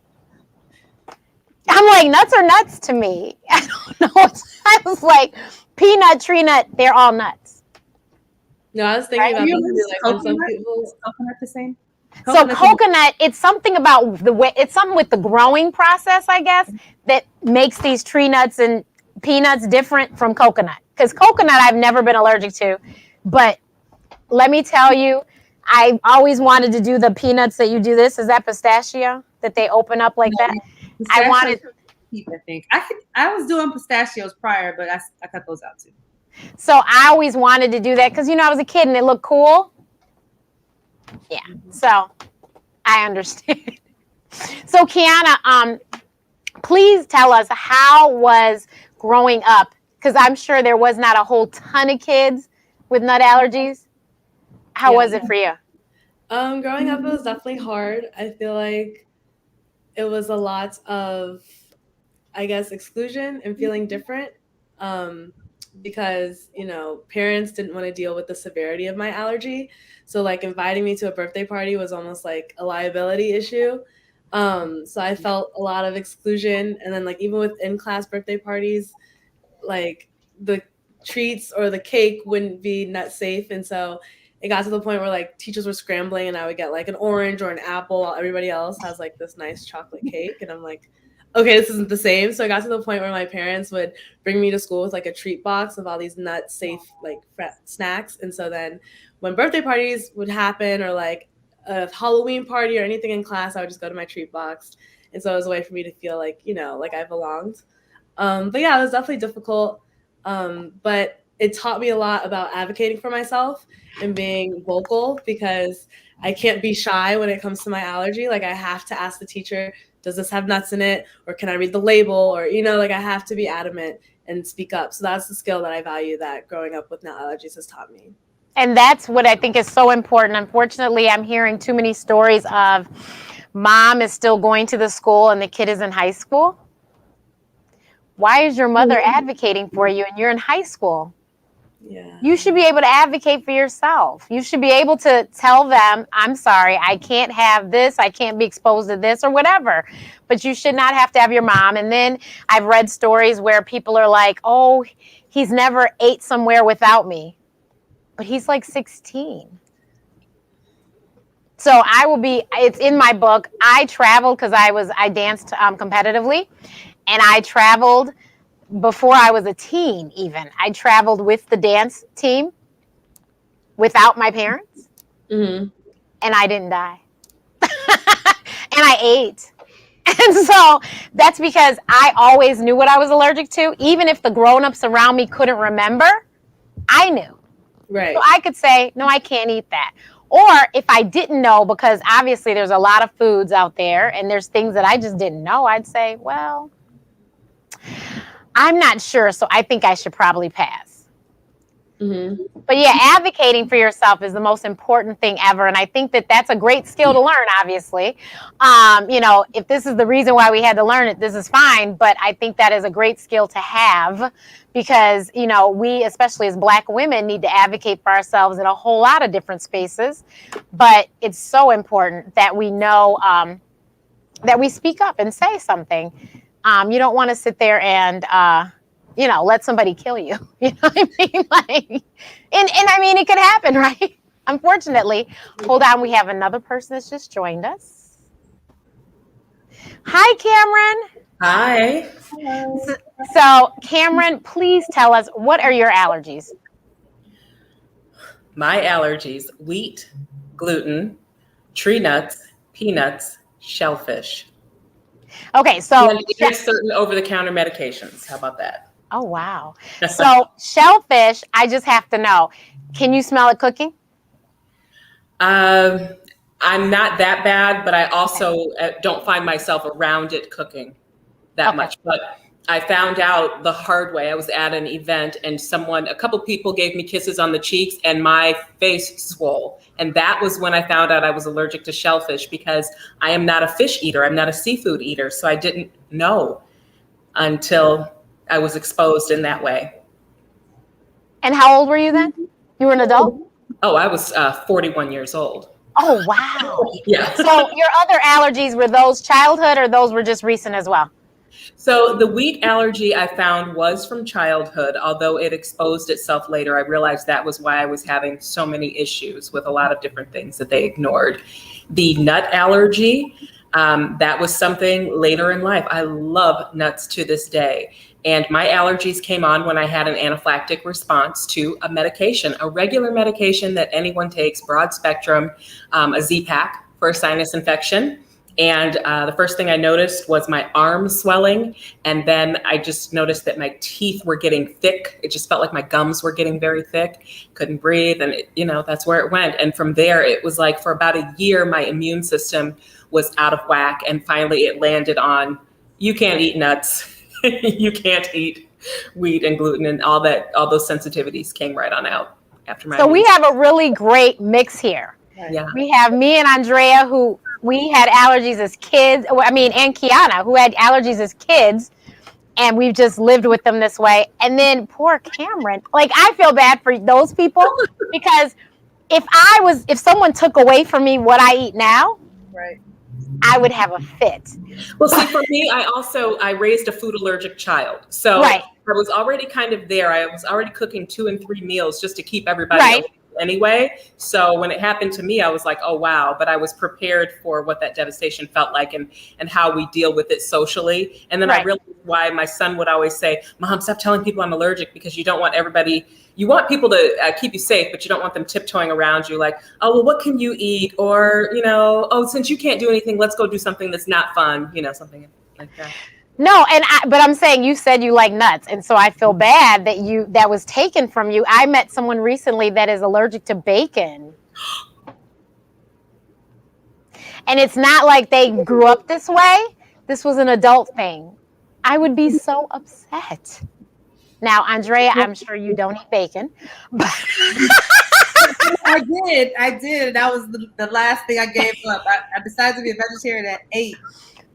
I'm like, nuts are nuts to me. I don't know. I was like, peanut, tree nut, they're all nuts. No, I was thinking about like some people. Is coconut the same? So coconut, it's something about it's something with the growing process, I guess, that makes these tree nuts and peanuts different from coconut. Because coconut I've never been allergic to. But let me tell you, I always wanted to do the peanuts that you do this. Is that pistachio that they open up like that? I wanted. peat, I think. I was doing pistachios prior, but I cut those out too. So I always wanted to do that because, I was a kid and it looked cool. Yeah. So I understand. So Kiana, please tell us, how was growing up? Because I'm sure there was not a whole ton of kids with nut allergies. How was it for you? Growing up, it was definitely hard. I feel like it was a lot of, I guess, exclusion and feeling different. Because, parents didn't want to deal with the severity of my allergy. So like inviting me to a birthday party was almost like a liability issue. So I felt a lot of exclusion. And then like even with in-class birthday parties, like the treats or the cake wouldn't be nut safe. And so it got to the point where like teachers were scrambling and I would get like an orange or an apple while everybody else has like this nice chocolate cake. And I'm like, okay, this isn't the same. So I got to the point where my parents would bring me to school with like a treat box of all these nut safe like snacks. And so then when birthday parties would happen or like a Halloween party or anything in class, I would just go to my treat box. And so it was a way for me to feel like, like I belonged. But yeah, it was definitely difficult. But it taught me a lot about advocating for myself and being vocal because I can't be shy when it comes to my allergy. Like I have to ask the teacher, does this have nuts in it? Or can I read the label? Or, like I have to be adamant and speak up. So that's the skill that I value that growing up with nut allergies has taught me. And that's what I think is so important. Unfortunately, I'm hearing too many stories of mom is still going to the school and the kid is in high school. Why is your mother advocating for you and you're in high school? Yeah. You should be able to advocate for yourself. You should be able to tell them, I'm sorry, I can't have this. I can't be exposed to this or whatever. But you should not have to have your mom. And then I've read stories where people are like, oh, he's never ate somewhere without me. But he's like 16. So it's in my book. I traveled because I danced competitively. And I traveled before I was a teen even. I traveled with the dance team without my parents. Mm-hmm. And I didn't die. And I ate. And so that's because I always knew what I was allergic to. Even if the grown-ups around me couldn't remember, I knew. Right. So I could say, no, I can't eat that. Or if I didn't know, because obviously there's a lot of foods out there and there's things that I just didn't know, I'd say, well, I'm not sure, so I think I should probably pass. Mm-hmm. But yeah, advocating for yourself is the most important thing ever. And I think that that's a great skill to learn, obviously. If this is the reason why we had to learn it, this is fine. But I think that is a great skill to have because, we, especially as Black women, need to advocate for ourselves in a whole lot of different spaces. But it's so important that we know that we speak up and say something. You don't want to sit there and, let somebody kill you. You know what I mean? And I mean, it could happen, right? Unfortunately. Hold on. We have another person that's just joined us. Hi, Cameron. Hi. Hello. So, Cameron, please tell us, what are your allergies? My allergies: wheat, gluten, tree nuts, peanuts, shellfish. Okay, so and certain over-the-counter medications. How about that? Oh, wow. So shellfish, I just have to know, can you smell it cooking? I'm not that bad, but I also don't find myself around it cooking that much. But I found out the hard way. I was at an event and a couple people gave me kisses on the cheeks and my face swole. And that was when I found out I was allergic to shellfish because I am not a fish eater. I'm not a seafood eater. So I didn't know until I was exposed in that way. And how old were you then? You were an adult? Oh, I was 41 years old. Oh, wow. Yeah. So your other allergies, were those childhood or those were just recent as well? So the wheat allergy I found was from childhood, although it exposed itself later. I realized that was why I was having so many issues with a lot of different things that they ignored. The nut allergy, that was something later in life. I love nuts to this day. And my allergies came on when I had an anaphylactic response to a medication, a regular medication that anyone takes, broad spectrum, a Z-Pak for a sinus infection. And the first thing I noticed was my arm swelling. And then I just noticed that my teeth were getting thick. It just felt like my gums were getting very thick, couldn't breathe. And, that's where it went. And from there, it was like for about a year, my immune system was out of whack. And finally, it landed on, you can't eat nuts. You can't eat wheat and gluten, and all those sensitivities came right on out after my. So we have a really great mix here. Yeah. We have me and Andrea, who we had allergies as kids. And Kiana, who had allergies as kids, and we've just lived with them this way. And then poor Cameron. Like, I feel bad for those people because if someone took away from me what I eat now, Right. I would have a fit. Well, see, for me, I raised a food allergic child. So Right. I was already kind of there. I was already cooking 2 and 3 meals just to keep everybody Right. alive anyway. So when it happened to me, I was like, oh, wow. But I was prepared for what that devastation felt like and how we deal with it socially. And then I Right. realized why my son would always say, Mom, stop telling people I'm allergic, because you don't want everybody, you want people to keep you safe, but you don't want them tiptoeing around you like, oh, well, what can you eat? Or, oh, since you can't do anything, let's go do something that's not fun, something like that. No, but I'm saying you said you like nuts, and so I feel bad that was taken from you. I met someone recently that is allergic to bacon. And it's not like they grew up this way. This was an adult thing. I would be so upset. Now, Andrea, I'm sure you don't eat bacon. But I did. That was the last thing I gave up. I decided to be a vegetarian at 8.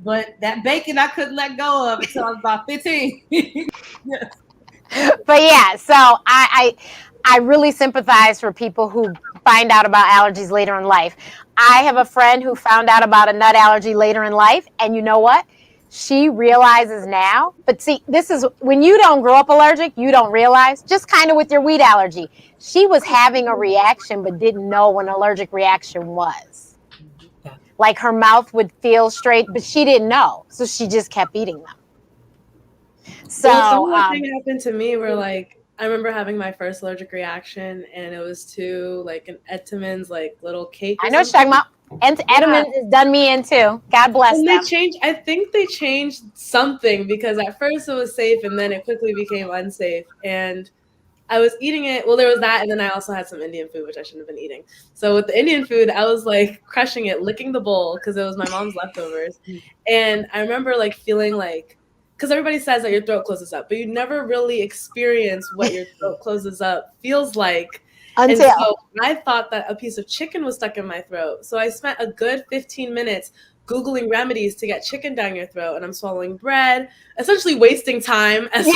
But that bacon I couldn't let go of until I was about 15. Yes. But yeah, so I really sympathize for people who find out about allergies later in life. I have a friend who found out about a nut allergy later in life, and you know what? She realizes now. But see, this is when you don't grow up allergic, you don't realize. Just kind of with your wheat allergy. She was having a reaction but didn't know what an allergic reaction was. Like her mouth would feel straight, but she didn't know. So she just kept eating them. So something happened to me where I remember having my first allergic reaction, and it was to an Edmonds little cake. I know what you're talking about. And Edmonds has done me in too. God bless and them. I think they changed something, because at first it was safe and then it quickly became unsafe. And I was eating it. Well, there was that. And then I also had some Indian food, which I shouldn't have been eating. So with the Indian food, I was crushing it, licking the bowl because it was my mom's leftovers. And I remember feeling because everybody says that your throat closes up, but you never really experience what your throat closes up feels like. Until. And so I thought that a piece of chicken was stuck in my throat. So I spent a good 15 minutes Googling remedies to get chicken down your throat, and I'm swallowing bread, essentially wasting time as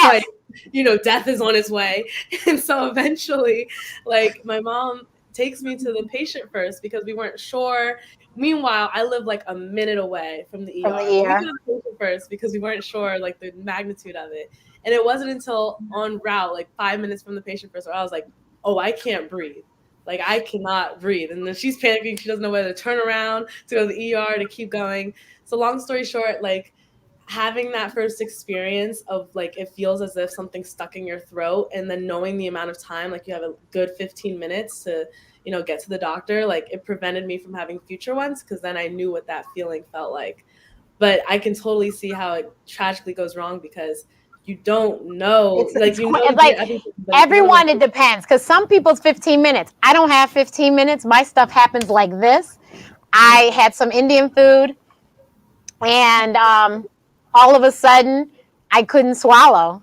death is on its way. And so eventually, my mom takes me to the patient first because we weren't sure. Meanwhile, I live a minute away from the ER. From the ER. We went to the patient first because we weren't sure the magnitude of it. And it wasn't until en route, 5 minutes from the patient first, where I was like, oh, I can't breathe. I cannot breathe. And then she's panicking. She doesn't know whether to turn around, to go to the ER, to keep going. So long story short, having that first experience of it feels as if something's stuck in your throat, and then knowing the amount of time, you have a good 15 minutes to, get to the doctor, it prevented me from having future ones, because then I knew what that feeling felt like. But I can totally see how it tragically goes wrong, because you don't know. Everyone, it depends, because some people's 15 minutes. I don't have 15 minutes. My stuff happens like this. I had some Indian food, and all of a sudden, I couldn't swallow,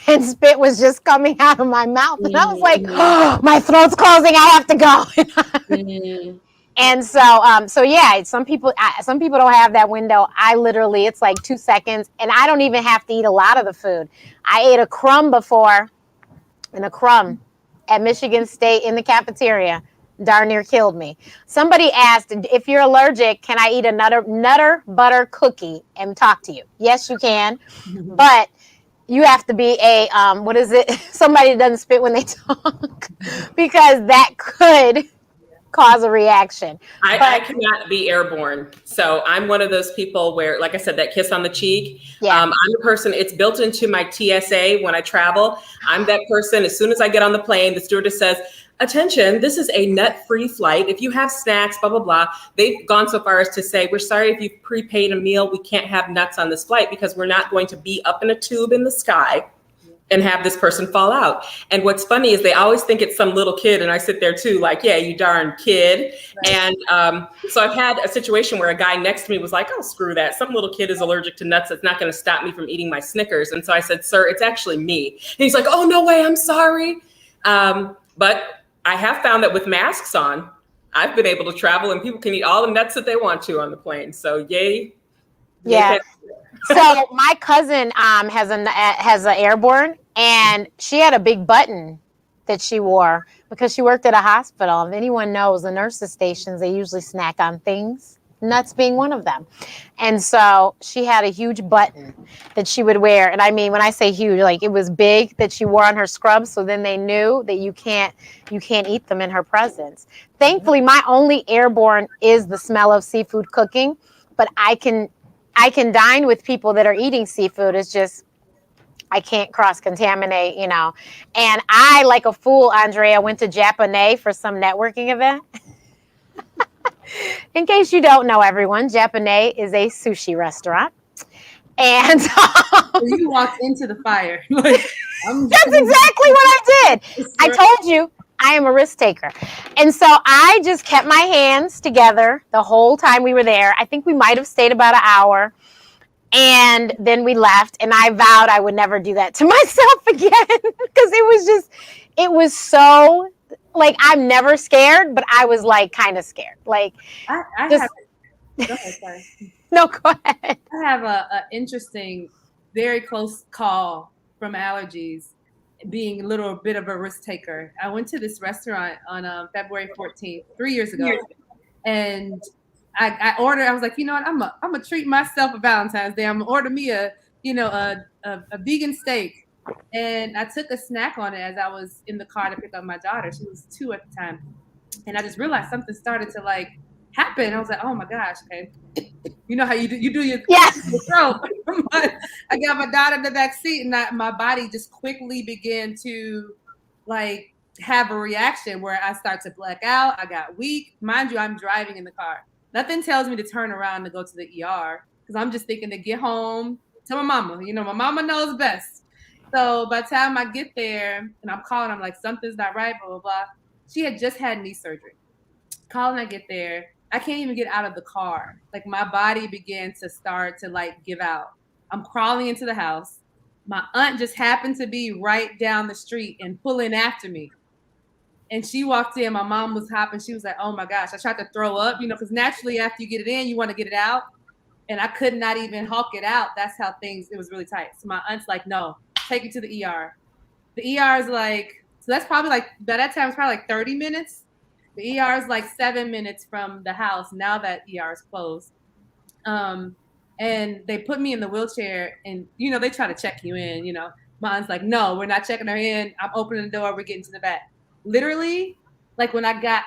and spit was just coming out of my mouth, and I was like, "Oh, my throat's closing. I have to go." And so yeah, some people don't have that window. I literally, it's 2 seconds, and I don't even have to eat a lot of the food. I ate a crumb before, and a crumb at Michigan State in the cafeteria darn near killed me. Somebody asked, if you're allergic, can I eat a nutter butter cookie and talk to you? Yes, you can, but you have to be a, somebody that doesn't spit when they talk, because that could cause a reaction. I cannot be airborne. So I'm one of those people where, like I said, that kiss on the cheek. Yeah. I'm the person, it's built into my TSA when I travel. I'm that person, as soon as I get on the plane, the stewardess says, attention, this is a nut-free flight. If you have snacks, blah, blah, blah, they've gone so far as to say, we're sorry if you've prepaid a meal, we can't have nuts on this flight because we're not going to be up in a tube in the sky and have this person fall out. And what's funny is they always think it's some little kid. And I sit there too, like, yeah, you darn kid. Right. And so I've had a situation where a guy next to me was like, oh, screw that. Some little kid is allergic to nuts. That's not going to stop me from eating my Snickers. And so I said, sir, it's actually me. And he's like, oh, no way, I'm sorry. But I have found that with masks on, I've been able to travel and people can eat all the nuts that they want to on the plane. So yay. Yeah. So my cousin has an airborne, and she had a big button that she wore because she worked at a hospital. If anyone knows, the nurses' stations, they usually snack on things, nuts being one of them. And so she had a huge button that she would wear. And I mean, when I say huge, like it was big, that she wore on her scrubs. So then they knew that you can't eat them in her presence. Thankfully, my only airborne is the smell of seafood cooking, but I can dine with people that are eating seafood. It's just, I can't cross-contaminate, you know. And I, like a fool, Andrea, went to Japanese for some networking event. In case you don't know, everyone, Japanese is a sushi restaurant. And so you walked into the fire. That's exactly what I did. I told you, I am a risk taker. And so I just kept my hands together the whole time we were there. I think we might have stayed about an hour. And then we left, and I vowed I would never do that to myself again because it was so, like, I'm never scared, but I was like kind of scared. Like, go ahead, sorry. No, go ahead. I have a interesting, very close call from allergies, being a little bit of a risk taker. I went to this restaurant on February 14th, 3 years ago, and I ordered. I was like, you know what? I'm gonna treat myself for Valentine's Day. I'm gonna order me a vegan steak, and I took a snack on it as I was in the car to pick up my daughter. She was 2 at the time, and I just realized something started to like happen. I was like, oh my gosh, okay. You know how you do your throat. I got my daughter in the back seat, and my body just quickly began to like have a reaction where I start to black out. I got weak. Mind you, I'm driving in the car. Nothing tells me to turn around and go to the ER because I'm just thinking to get home to my mama. You know, my mama knows best. So by the time I get there and I'm calling, I'm like, something's not right, blah, blah, blah. She had just had knee surgery. Calling, I get there. I can't even get out of the car. Like my body began to start to like give out. I'm crawling into the house. My aunt just happened to be right down the street and pulling after me. And she walked in, my mom was hopping. She was like, oh my gosh, I tried to throw up, you know, because naturally after you get it in, you want to get it out. And I could not even hulk it out. That's how it was really tight. So my aunt's like, no, take it to the ER. The ER is like, so that's probably like, by that time, it's probably like 30 minutes. The ER is like 7 minutes from the house. Now that ER is closed. And they put me in the wheelchair and, you know, they try to check you in, you know. My aunt's like, no, we're not checking her in. I'm opening the door. We're getting to the back. Literally, like when I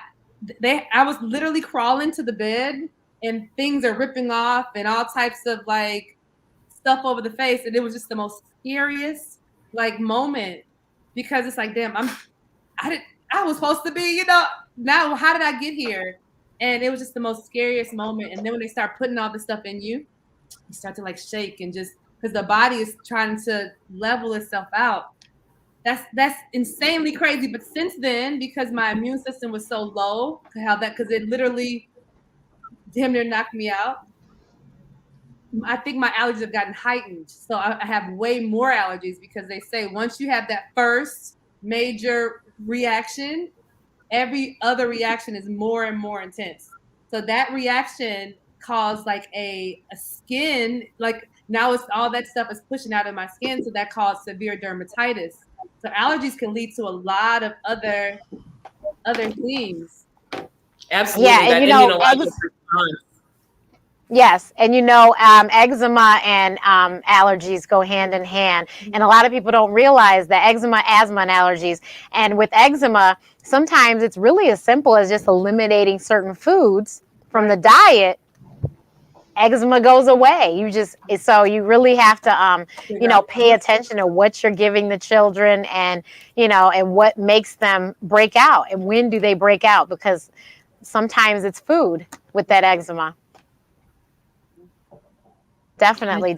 was literally crawling to the bed and things are ripping off and all types of like stuff over the face. And it was just the most scariest like moment because it's like, damn, I was supposed to be, you know, now how did I get here? And it was just the most scariest moment. And then when they start putting all this stuff in you, you start to like shake and just because the body is trying to level itself out. That's insanely crazy. But since then, because my immune system was so low, because it literally damn near knocked me out, I think my allergies have gotten heightened. So I have way more allergies because they say once you have that first major reaction, every other reaction is more and more intense. So that reaction caused like a skin, like now it's all that stuff is pushing out of my skin. So that caused severe dermatitis. So allergies can lead to a lot of other things. Absolutely. Yeah, and you know, yes, and you know, eczema and allergies go hand in hand. And a lot of people don't realize that eczema, asthma, and allergies. And with eczema, sometimes it's really as simple as just eliminating certain foods from the diet. eczema goes away. So you really have to, pay attention to what you're giving the children and, and what makes them break out and when do they break out, because sometimes it's food with that eczema. Definitely.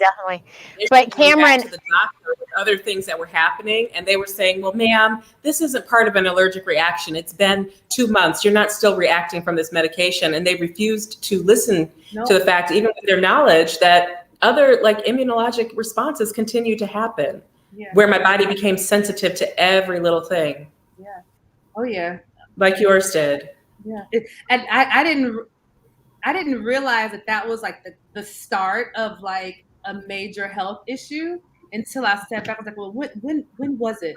But Cameron, to the doctor with other things that were happening, and they were saying, well, ma'am, this isn't part of an allergic reaction. It's been 2 months. You're not still reacting from this medication. And they refused to listen to the fact, even with their knowledge, that other like immunologic responses continue to happen, where my body became sensitive to every little thing. Yeah. Oh yeah. Like yours did. Yeah. And I didn't realize that was like the start of like a major health issue until I stepped back. I was like, well, when was it?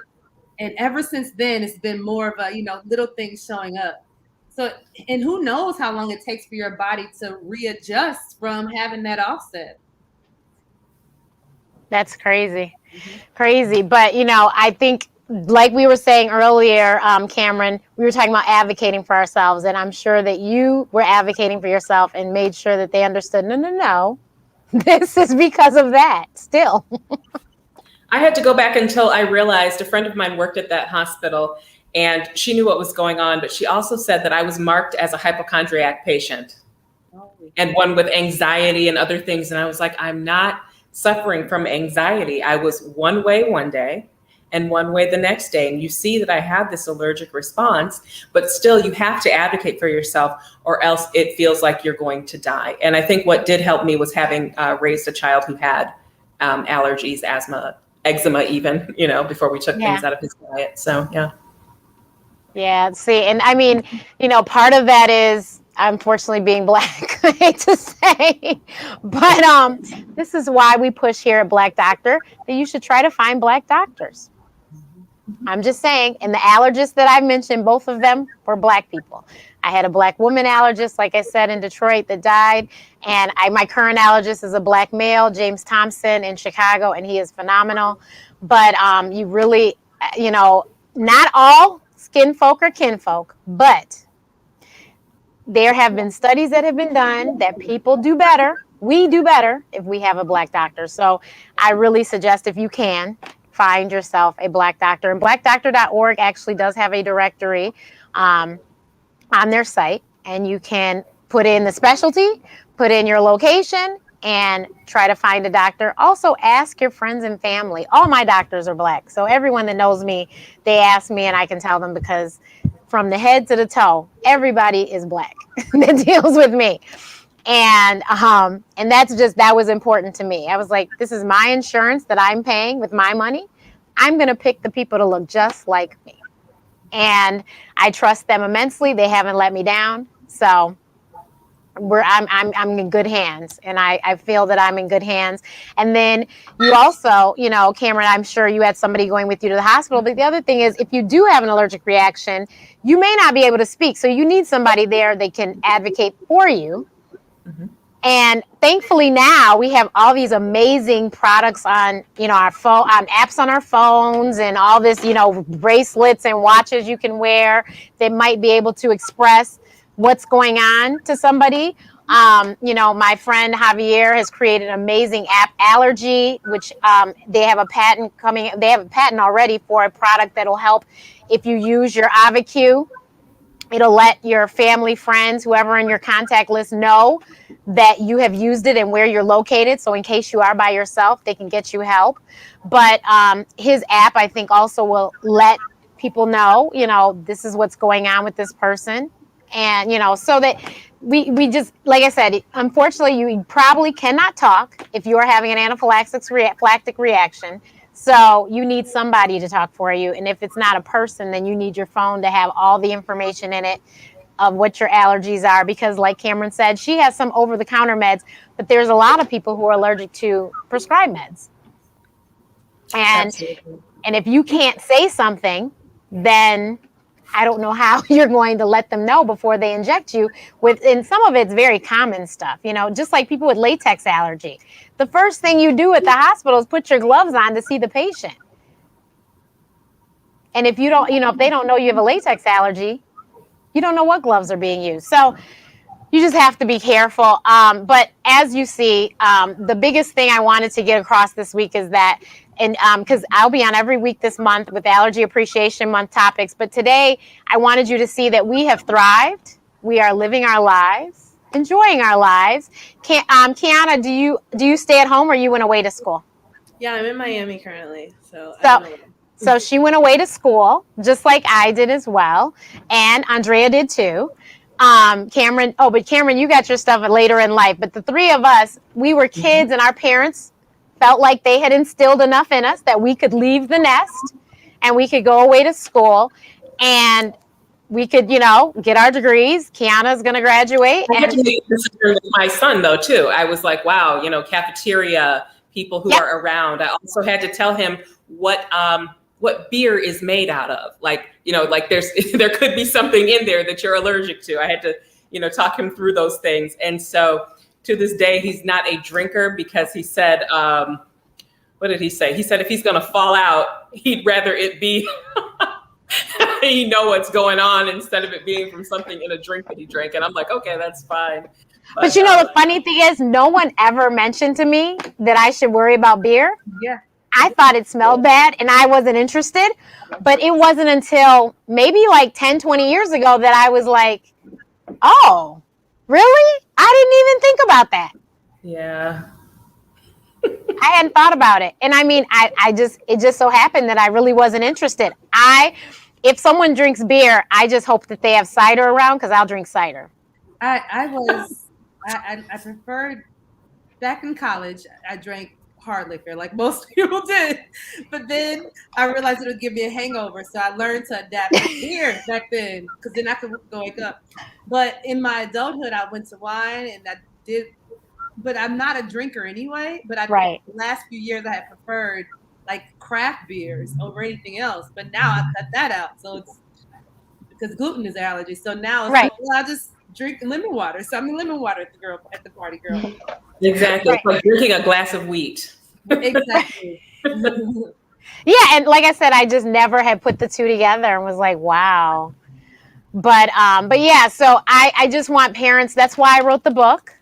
And ever since then, it's been more of a, little things showing up. So, and who knows how long it takes for your body to readjust from having that offset. that's crazy. Crazy. But, I think, like we were saying earlier, Cameron, we were talking about advocating for ourselves, and I'm sure that you were advocating for yourself and made sure that they understood, no, this is because of that still. I had to go back until I realized a friend of mine worked at that hospital and she knew what was going on, but she also said that I was marked as a hypochondriac patient and one with anxiety and other things. And I was like, I'm not suffering from anxiety. I was one way one day and one way the next day. And you see that I have this allergic response, but still you have to advocate for yourself or else it feels like you're going to die. And I think what did help me was having raised a child who had allergies, asthma, eczema even, before we took things out of his diet. So, yeah. Yeah, see, and I mean, part of that is unfortunately being Black, I hate to say, but this is why we push here at Black Doctor that you should try to find Black doctors. I'm just saying, and the allergists that I mentioned, both of them were Black people. I had a Black woman allergist, like I said, in Detroit that died. And my current allergist is a Black male, James Thompson in Chicago, and he is phenomenal. But you really, not all skin folk are kinfolk, but there have been studies that have been done that people do better. We do better if we have a Black doctor. So I really suggest, if you can, find yourself a Black doctor. And blackdoctor.org actually does have a directory on their site, and you can put in the specialty, put in your location, and try to find a doctor. Also, ask your friends and family. All my doctors are Black, so everyone that knows me, they ask me, and I can tell them, because from the head to the toe, everybody is Black that deals with me. And that was important to me. I was like, this is my insurance that I'm paying with my money. I'm going to pick the people to look just like me. And I trust them immensely. They haven't let me down. So I'm in good hands, and I feel that I'm in good hands. And then you also, Cameron, I'm sure you had somebody going with you to the hospital. But the other thing is, if you do have an allergic reaction, you may not be able to speak. So you need somebody there that can advocate for you. Mm-hmm. And thankfully now we have all these amazing products on, our phone, apps on our phones, and all this, bracelets and watches you can wear that might be able to express what's going on to somebody. My friend Javier has created an amazing app, Allergy, which they have a patent already for a product that'll help if you use your AvaQ. It'll let your family, friends, whoever in your contact list know that you have used it and where you're located. So in case you are by yourself, they can get you help. But his app, I think, also will let people know, this is what's going on with this person. And, so that we just, like I said, unfortunately, you probably cannot talk if you are having an anaphylactic reaction. So you need somebody to talk for you. And if it's not a person, then you need your phone to have all the information in it of what your allergies are. Because like Cameron said, she has some over-the-counter meds, but there's a lot of people who are allergic to prescribed meds. And if you can't say something, then I don't know how you're going to let them know before they inject you with, and some of it's very common stuff, just like people with latex allergy. The first thing you do at the hospital is put your gloves on to see the patient. And if you don't, if they don't know you have a latex allergy, you don't know what gloves are being used. So, you just have to be careful. But as you see, the biggest thing I wanted to get across this week is that, and because I'll be on every week this month with Allergy Appreciation Month topics, but today I wanted you to see that we have thrived. We are living our lives, enjoying our lives. Kiana, do you stay at home or you went away to school? Yeah, I'm in Miami currently, so I don't know. So she went away to school, just like I did as well, and Andrea did too. Cameron, but Cameron, you got your stuff later in life. But the three of us, we were kids, and our parents felt like they had instilled enough in us that we could leave the nest and we could go away to school, and we could, get our degrees. Kiana's going to graduate. I had to make this with my son though too. I was like, wow, cafeteria, people who are around. I also had to tell him what beer is made out of. Like there could be something in there that you're allergic to. I had to, talk him through those things. And so to this day, he's not a drinker because he said, what did he say? He said, if he's going to fall out, he'd rather it be, what's going on instead of it being from something in a drink that he drank. And I'm like, okay, that's fine. But the funny thing is, no one ever mentioned to me that I should worry about beer. Yeah. I thought it smelled bad and I wasn't interested. But it wasn't until maybe like 10, 20 years ago that I was like, oh, really? I didn't even think about that. Yeah. I hadn't thought about it. And I mean, it just so happened that I really wasn't interested. If someone drinks beer, I just hope that they have cider around because I'll drink cider. I preferred, back in college, I drank hard liquor like most people did. But then I realized it would give me a hangover. So I learned to adapt to beer back then because then I could wake up. But in my adulthood, I went to wine and I did, but I'm not a drinker anyway. But the last few years I had preferred like craft beers over anything else. But now I cut that out. So it's because gluten is an allergy. So now it's like, well, I just drink lemon water. So I'm a lemon water at the party, girl. Exactly. It's like drinking a glass of wheat. Exactly. Yeah, and like I said, I just never had put the two together and was like, wow. But yeah, so I just want parents, that's why I wrote the book.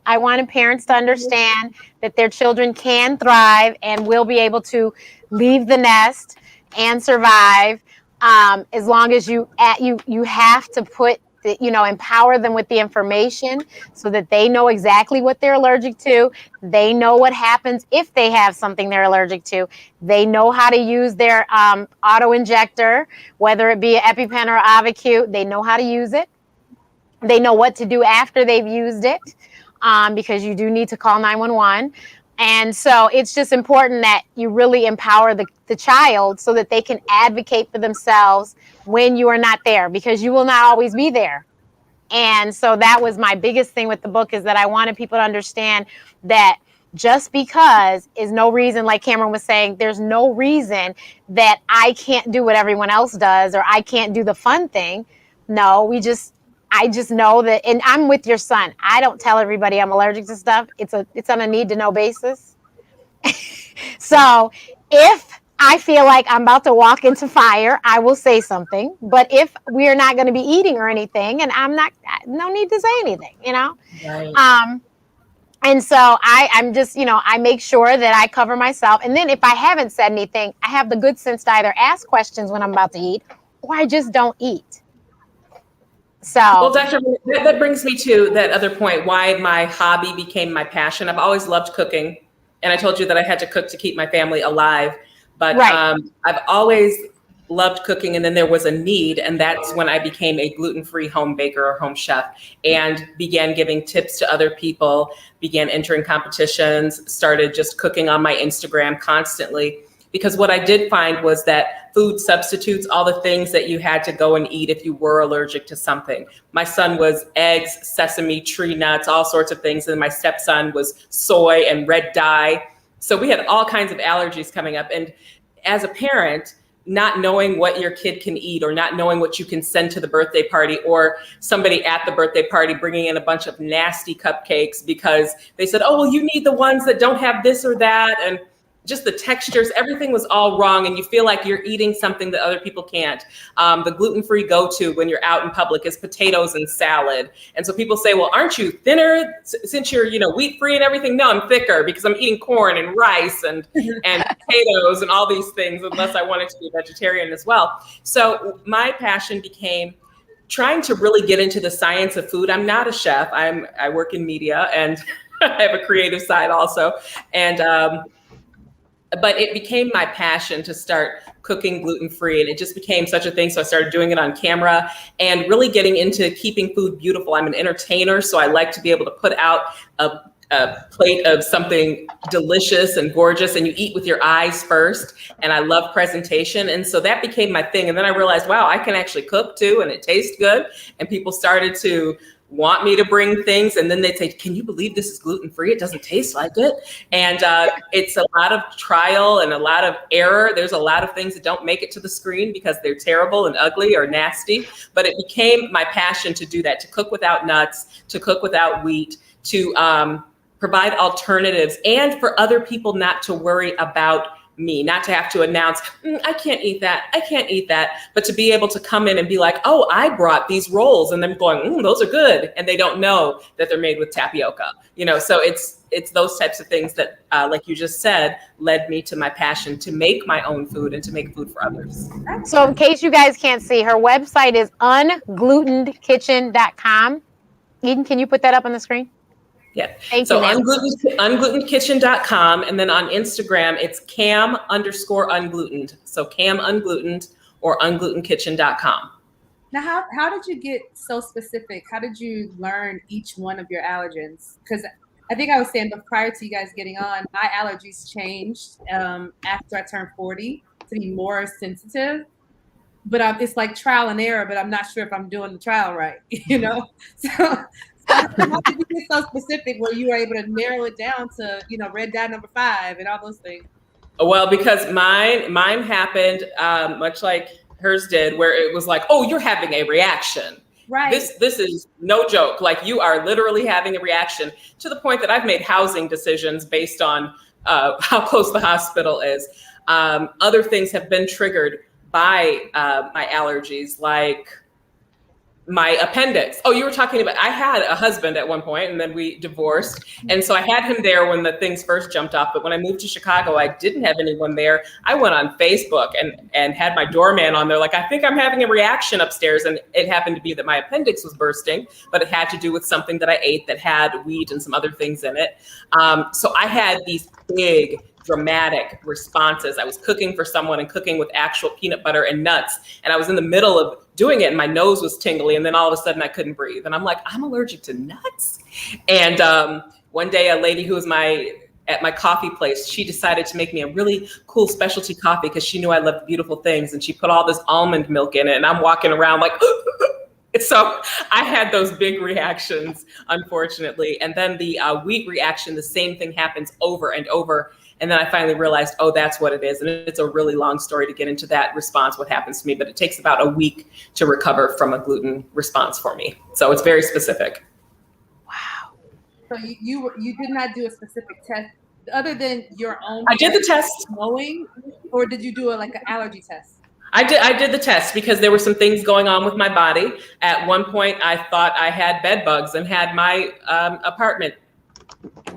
I wanted parents to understand that their children can thrive and will be able to leave the nest and survive, as long as you have to put empower them with the information so that they know exactly what they're allergic to. They know what happens if they have something they're allergic to. They know how to use their auto injector, whether it be an EpiPen or Avacute. They know how to use it. They know what to do after they've used it, because you do need to call 911. And so it's just important that you really empower the child so that they can advocate for themselves when you are not there, because you will not always be there. And so that was my biggest thing with the book, is that I wanted people to understand that just because is no reason, like Cameron was saying, there's no reason that I can't do what everyone else does or I can't do the fun thing. No, I just know that, and I'm with your son. I don't tell everybody I'm allergic to stuff. It's on a need to know basis. So if I feel like I'm about to walk into fire, I will say something. But if we are not going to be eating or anything, and no need to say anything, Right. And so I'm just, I make sure that I cover myself. And then if I haven't said anything, I have the good sense to either ask questions when I'm about to eat, or I just don't eat. So, well, Dr. That brings me to that other point, why my hobby became my passion. I've always loved cooking. And I told you that I had to cook to keep my family alive. But I've always loved cooking. And then there was a need. And that's when I became a gluten-free home baker or home chef and began giving tips to other people, began entering competitions, started just cooking on my Instagram constantly. Because what I did find was that food substitutes, all the things that you had to go and eat if you were allergic to something. My son was eggs, sesame, tree nuts, all sorts of things. And my stepson was soy and red dye. So we had all kinds of allergies coming up. And as a parent, not knowing what your kid can eat or not knowing what you can send to the birthday party, or somebody at the birthday party bringing in a bunch of nasty cupcakes because they said, oh, well, you need the ones that don't have this or that. And just the textures, everything was all wrong. And you feel like you're eating something that other people can't. The gluten-free go-to when you're out in public is potatoes and salad. And so people say, well, aren't you thinner since you're, wheat-free and everything? No, I'm thicker because I'm eating corn and rice and potatoes and all these things, unless I wanted to be a vegetarian as well. So my passion became trying to really get into the science of food. I'm not a chef. I work in media and I have a creative side also. And, but it became my passion to start cooking gluten-free, and it just became such a thing. So I started doing it on camera and really getting into keeping food beautiful. I'm an entertainer, so I like to be able to put out a plate of something delicious and gorgeous, and you eat with your eyes first. And I love presentation. And so that became my thing. And then I realized, wow, I can actually cook too, and it tastes good. And people started to want me to bring things. And then they'd say, can you believe this is gluten-free? It doesn't taste like it. And it's a lot of trial and a lot of error. There's a lot of things that don't make it to the screen because they're terrible and ugly or nasty. But it became my passion to do that, to cook without nuts, to cook without wheat, to provide alternatives, and for other people not to worry about me, not to have to announce, I can't eat that, I can't eat that, but to be able to come in and be like, oh, I brought these rolls, and them going, those are good, and they don't know that they're made with tapioca. So it's those types of things that, like you just said, led me to my passion to make my own food and to make food for others. So in case you guys can't see, her website is unglutenedkitchen.com. Eden, can you put that up on the screen? Yeah. Thank so you, ma'am. unglutenedkitchen.com, and then on Instagram, it's cam_unglutened. So cam unglutened or unglutenkitchen.com. Now, how did you get so specific? How did you learn each one of your allergens? Because I think I was saying, but prior to you guys getting on, my allergies changed after I turned 40 to be more sensitive. But it's like trial and error, but I'm not sure if I'm doing the trial right, So how did you get so specific where you were able to narrow it down to, red dye number 5 and all those things? Well, because mine happened much like hers did, where it was like, oh, you're having a reaction. Right. This is no joke. Like, you are literally having a reaction, to the point that I've made housing decisions based on how close the hospital is. Other things have been triggered by my allergies, like my appendix. Oh, you were talking about, I had a husband at one point, and then we divorced. And so I had him there when the things first jumped off. But when I moved to Chicago, I didn't have anyone there. I went on Facebook and had my doorman on there, like, I think I'm having a reaction upstairs. And it happened to be that my appendix was bursting, but it had to do with something that I ate that had wheat and some other things in it. So I had these big, dramatic responses. I was cooking for someone and cooking with actual peanut butter and nuts. And I was in the middle of doing it and my nose was tingly. And then all of a sudden I couldn't breathe. And I'm like, I'm allergic to nuts. And one day, a lady who was at my coffee place, she decided to make me a really cool specialty coffee because she knew I loved beautiful things. And she put all this almond milk in it. And I'm walking around like, so I had those big reactions, unfortunately. And then the wheat reaction, the same thing happens over and over. And then I finally realized, oh, that's what it is. And it's a really long story to get into that response, what happens to me, but it takes about a week to recover from a gluten response for me. So it's very specific. Wow. So you did not do a specific test other than your own? I did the test. Knowing, or did you do an allergy test? I did the test because there were some things going on with my body. At one point, I thought I had bed bugs and had my apartment.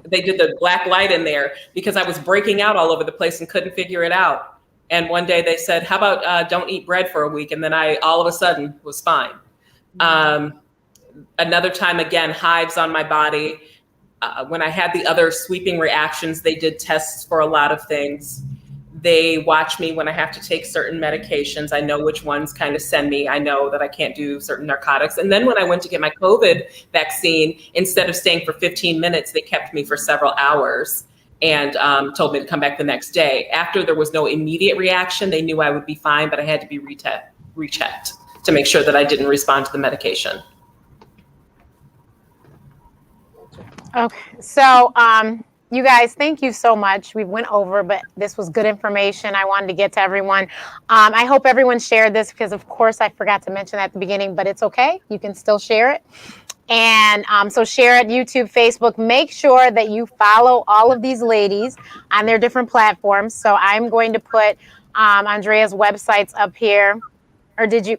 They did the black light in there because I was breaking out all over the place and couldn't figure it out. And one day they said, how about don't eat bread for a week? And then I all of a sudden was fine. Another time, again, hives on my body. When I had the other sweeping reactions, they did tests for a lot of things. They watch me when I have to take certain medications. I know which ones kind of send me. I know that I can't do certain narcotics. And then when I went to get my COVID vaccine, instead of staying for 15 minutes, they kept me for several hours and told me to come back the next day. After there was no immediate reaction, they knew I would be fine, but I had to be rechecked to make sure that I didn't respond to the medication. Okay, so you guys, thank you so much. We went over, but this was good information. I wanted to get to everyone. I hope everyone shared this because, of course, I forgot to mention at the beginning, but it's okay. You can still share it. And so share it, YouTube, Facebook. Make sure that you follow all of these ladies on their different platforms. So I'm going to put Andrea's websites up here. Or did you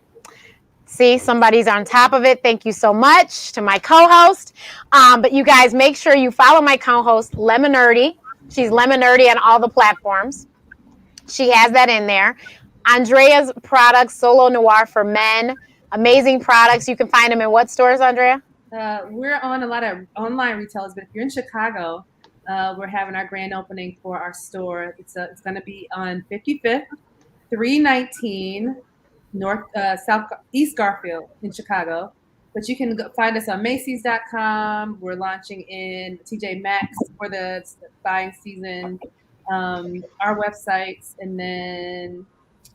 see somebody's on top of it? Thank you so much to my co-host. But you guys, make sure you follow my co-host, Lemon Nerdy. She's Lemon Nerdy on all the platforms. She has that in there. Andrea's products, Solo Noir for Men. Amazing products. You can find them in what stores, Andrea? We're on a lot of online retailers, but if you're in Chicago, we're having our grand opening for our store. It's going to be on 55th, 319 East Garfield in Chicago. But you can find us on Macy's.com. We're launching in TJ Maxx for the buying season. Our websites, and then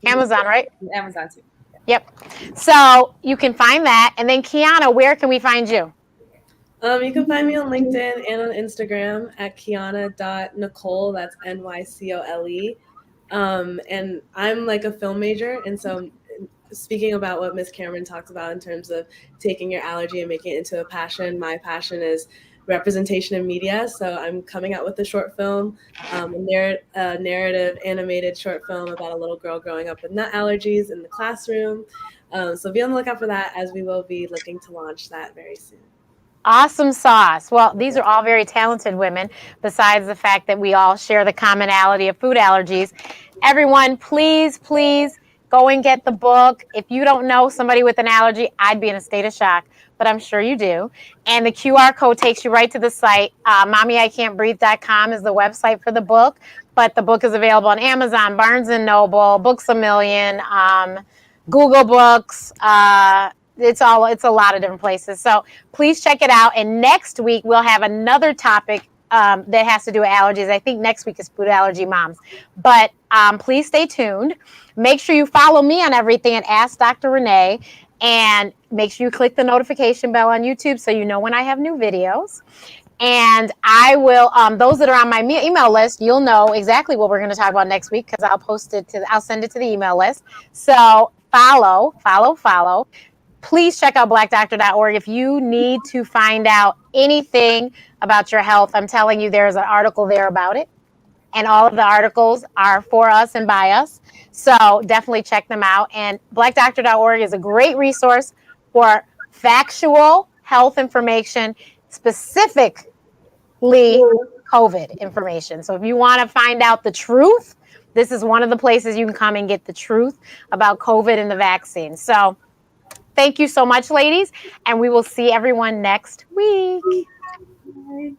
Amazon, right? Amazon too. Yep. So you can find that. And then Kiana, where can we find you? You can find me on LinkedIn and on Instagram at kiana.nicole. That's NYCOLE. And I'm like a film major. And so speaking about what Miss Cameron talked about in terms of taking your allergy and making it into a passion, my passion is representation in media. So I'm coming out with a short film, a narrative animated short film about a little girl growing up with nut allergies in the classroom. So be on the lookout for that, as we will be looking to launch that very soon. Awesome sauce. Well, these are all very talented women, besides the fact that we all share the commonality of food allergies. Everyone, please, please go and get the book. If you don't know somebody with an allergy, I'd be in a state of shock, but I'm sure you do. And the QR code takes you right to the site. MommyICan'tBreathe.com is the website for the book, but the book is available on Amazon, Barnes & Noble, Books A Million, Google Books, it's a lot of different places. So please check it out. And next week we'll have another topic that has to do with allergies. I think next week is food allergy moms. But please stay tuned. Make sure you follow me on everything at Ask Dr. Renee. And make sure you click the notification bell on YouTube so you know when I have new videos. And I will, those that are on my email list, you'll know exactly what we're going to talk about next week, because I'll send it to the email list. So follow. Please check out blackdoctor.org if you need to find out anything about your health. I'm telling you, there's an article there about it. And all of the articles are for us and by us. So definitely check them out. And blackdoctor.org is a great resource for factual health information, specifically COVID information. So if you want to find out the truth, this is one of the places you can come and get the truth about COVID and the vaccine. So thank you so much, ladies, and we will see everyone next week. Bye.